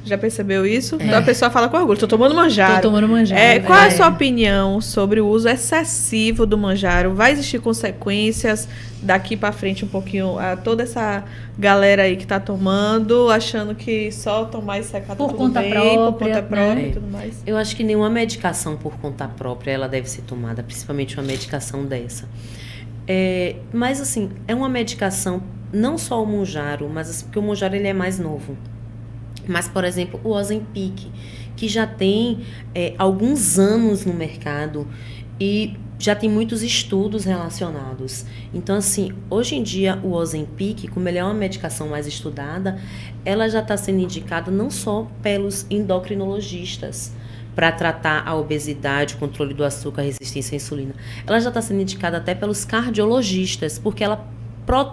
Já percebeu isso? Então a pessoa fala com orgulho, tô tomando Mounjaro.
Tô tomando Mounjaro.
Qual é a sua opinião sobre o uso excessivo do Mounjaro? Vai existir consequências daqui para frente um pouquinho a toda essa galera aí que tá tomando, achando que só tomar e secar
por
tudo
conta
bem,
própria,
por conta própria
né?
e tudo mais?
Eu acho que nenhuma medicação por conta própria ela deve ser tomada, principalmente uma medicação dessa. Mas assim, é uma medicação, não só o Mounjaro, mas assim, porque o Mounjaro ele é mais novo. Mas, por exemplo, o Ozempic, que já tem alguns anos no mercado e já tem muitos estudos relacionados. Então, assim, hoje em dia, o Ozempic, como ele é uma medicação mais estudada, ela já está sendo indicada não só pelos endocrinologistas para tratar a obesidade, o controle do açúcar, a resistência à insulina. Ela já está sendo indicada até pelos cardiologistas, porque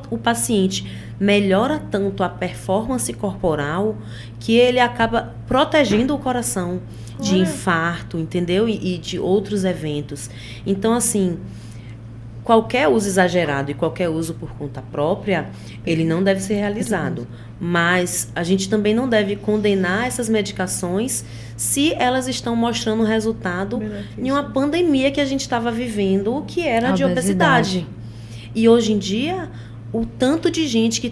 o paciente melhora tanto a performance corporal que ele acaba protegendo o coração de infarto, entendeu? E de outros eventos. Então, assim, qualquer uso exagerado e qualquer uso por conta própria, ele não deve ser realizado. Mas a gente também não deve condenar essas medicações se elas estão mostrando resultado em uma pandemia que a gente estava vivendo, que era de obesidade. E hoje em dia, o tanto de gente que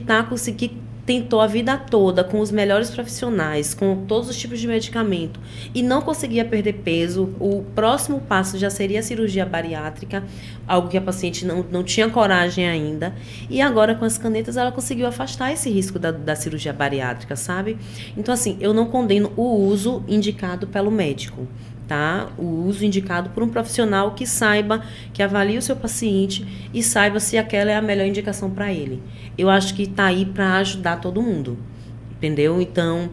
tentou a vida toda com os melhores profissionais, com todos os tipos de medicamento e não conseguia perder peso, o próximo passo já seria a cirurgia bariátrica, algo que a paciente não tinha coragem ainda. E agora, com as canetas, ela conseguiu afastar esse risco da cirurgia bariátrica, sabe? Então, assim, eu não condeno o uso indicado pelo médico. Tá? O uso indicado por um profissional que saiba, que avalie o seu paciente e saiba se aquela é a melhor indicação para ele. Eu acho que está aí para ajudar todo mundo, entendeu? Então,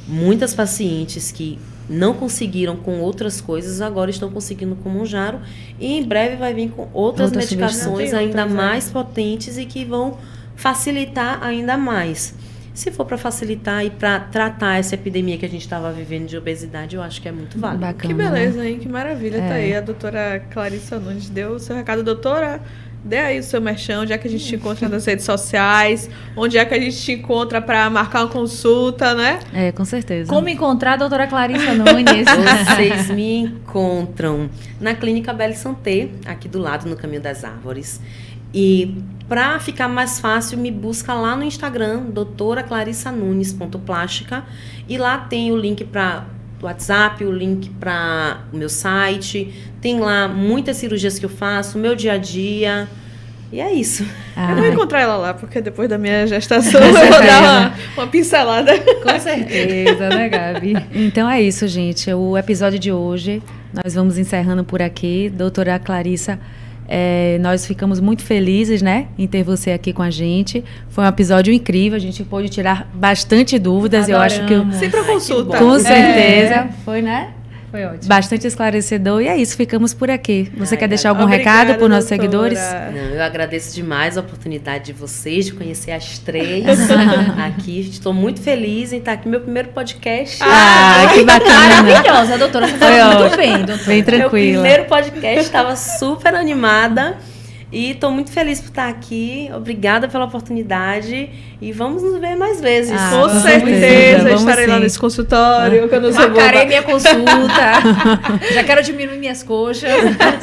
muitas pacientes que não conseguiram com outras coisas, agora estão conseguindo com Mounjaro e em breve vai vir com outras medicações ainda mais potentes e que vão facilitar ainda mais. Se for para facilitar e para tratar essa epidemia que a gente estava vivendo de obesidade, eu acho que é muito válido.
Bacana,
que beleza, hein? Que maravilha. Tá aí a doutora Clarissa Nunes deu o seu recado. Doutora, dê aí o seu merchan, onde é que a gente te encontra nas redes sociais, onde é que a gente te encontra para marcar uma consulta, né?
Com certeza.
Como encontrar a doutora Clarissa Nunes?
Vocês me encontram na Clínica Belle Santé, aqui do lado, no Caminho das Árvores. E para ficar mais fácil, me busca lá no Instagram, doutoraclarissanunes.plástica, e lá tem o link para WhatsApp, o link para o meu site. Tem lá muitas cirurgias que eu faço, meu dia a dia. E é isso.
Eu vou encontrar ela lá, porque depois da minha gestação eu vou dar uma pincelada.
Com certeza, né, Gabi?
Então é isso, gente. O episódio de hoje, nós vamos encerrando por aqui. Doutora Clarissa, nós ficamos muito felizes, né, em ter você aqui com a gente. Foi um episódio incrível, a gente pôde tirar bastante dúvidas. Eu acho que
Sempre a consulta.
com certeza foi, né?
Foi ótimo.
Bastante esclarecedor. E é isso, ficamos por aqui. Você quer deixar algum
Obrigada,
recado para os nossos
doutora.
seguidores?
Não, eu agradeço demais a oportunidade de vocês, de conhecer as três aqui. Estou muito feliz em estar aqui no meu primeiro podcast.
Que bacana.
Maravilhosa, doutora. Você
Foi
falou muito
ótimo.
bem, doutora.
Bem
Meu
tranquila.
primeiro podcast, estava super animada. E estou muito feliz por estar aqui. Obrigada pela oportunidade. E vamos nos ver mais vezes.
Com
com
certeza,
certeza, vamos
estarei lá
sim.
nesse consultório, que eu não sou
Marcarei
boba.
minha consulta. Já quero diminuir minhas coxas.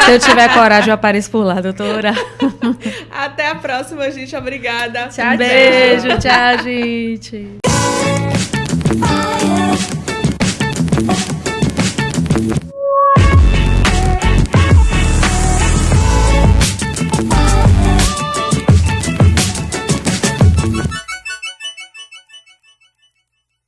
Se eu tiver coragem, eu apareço por lá, doutora.
Até a próxima, gente. Obrigada.
Tchau,
Beijo, tchau, gente.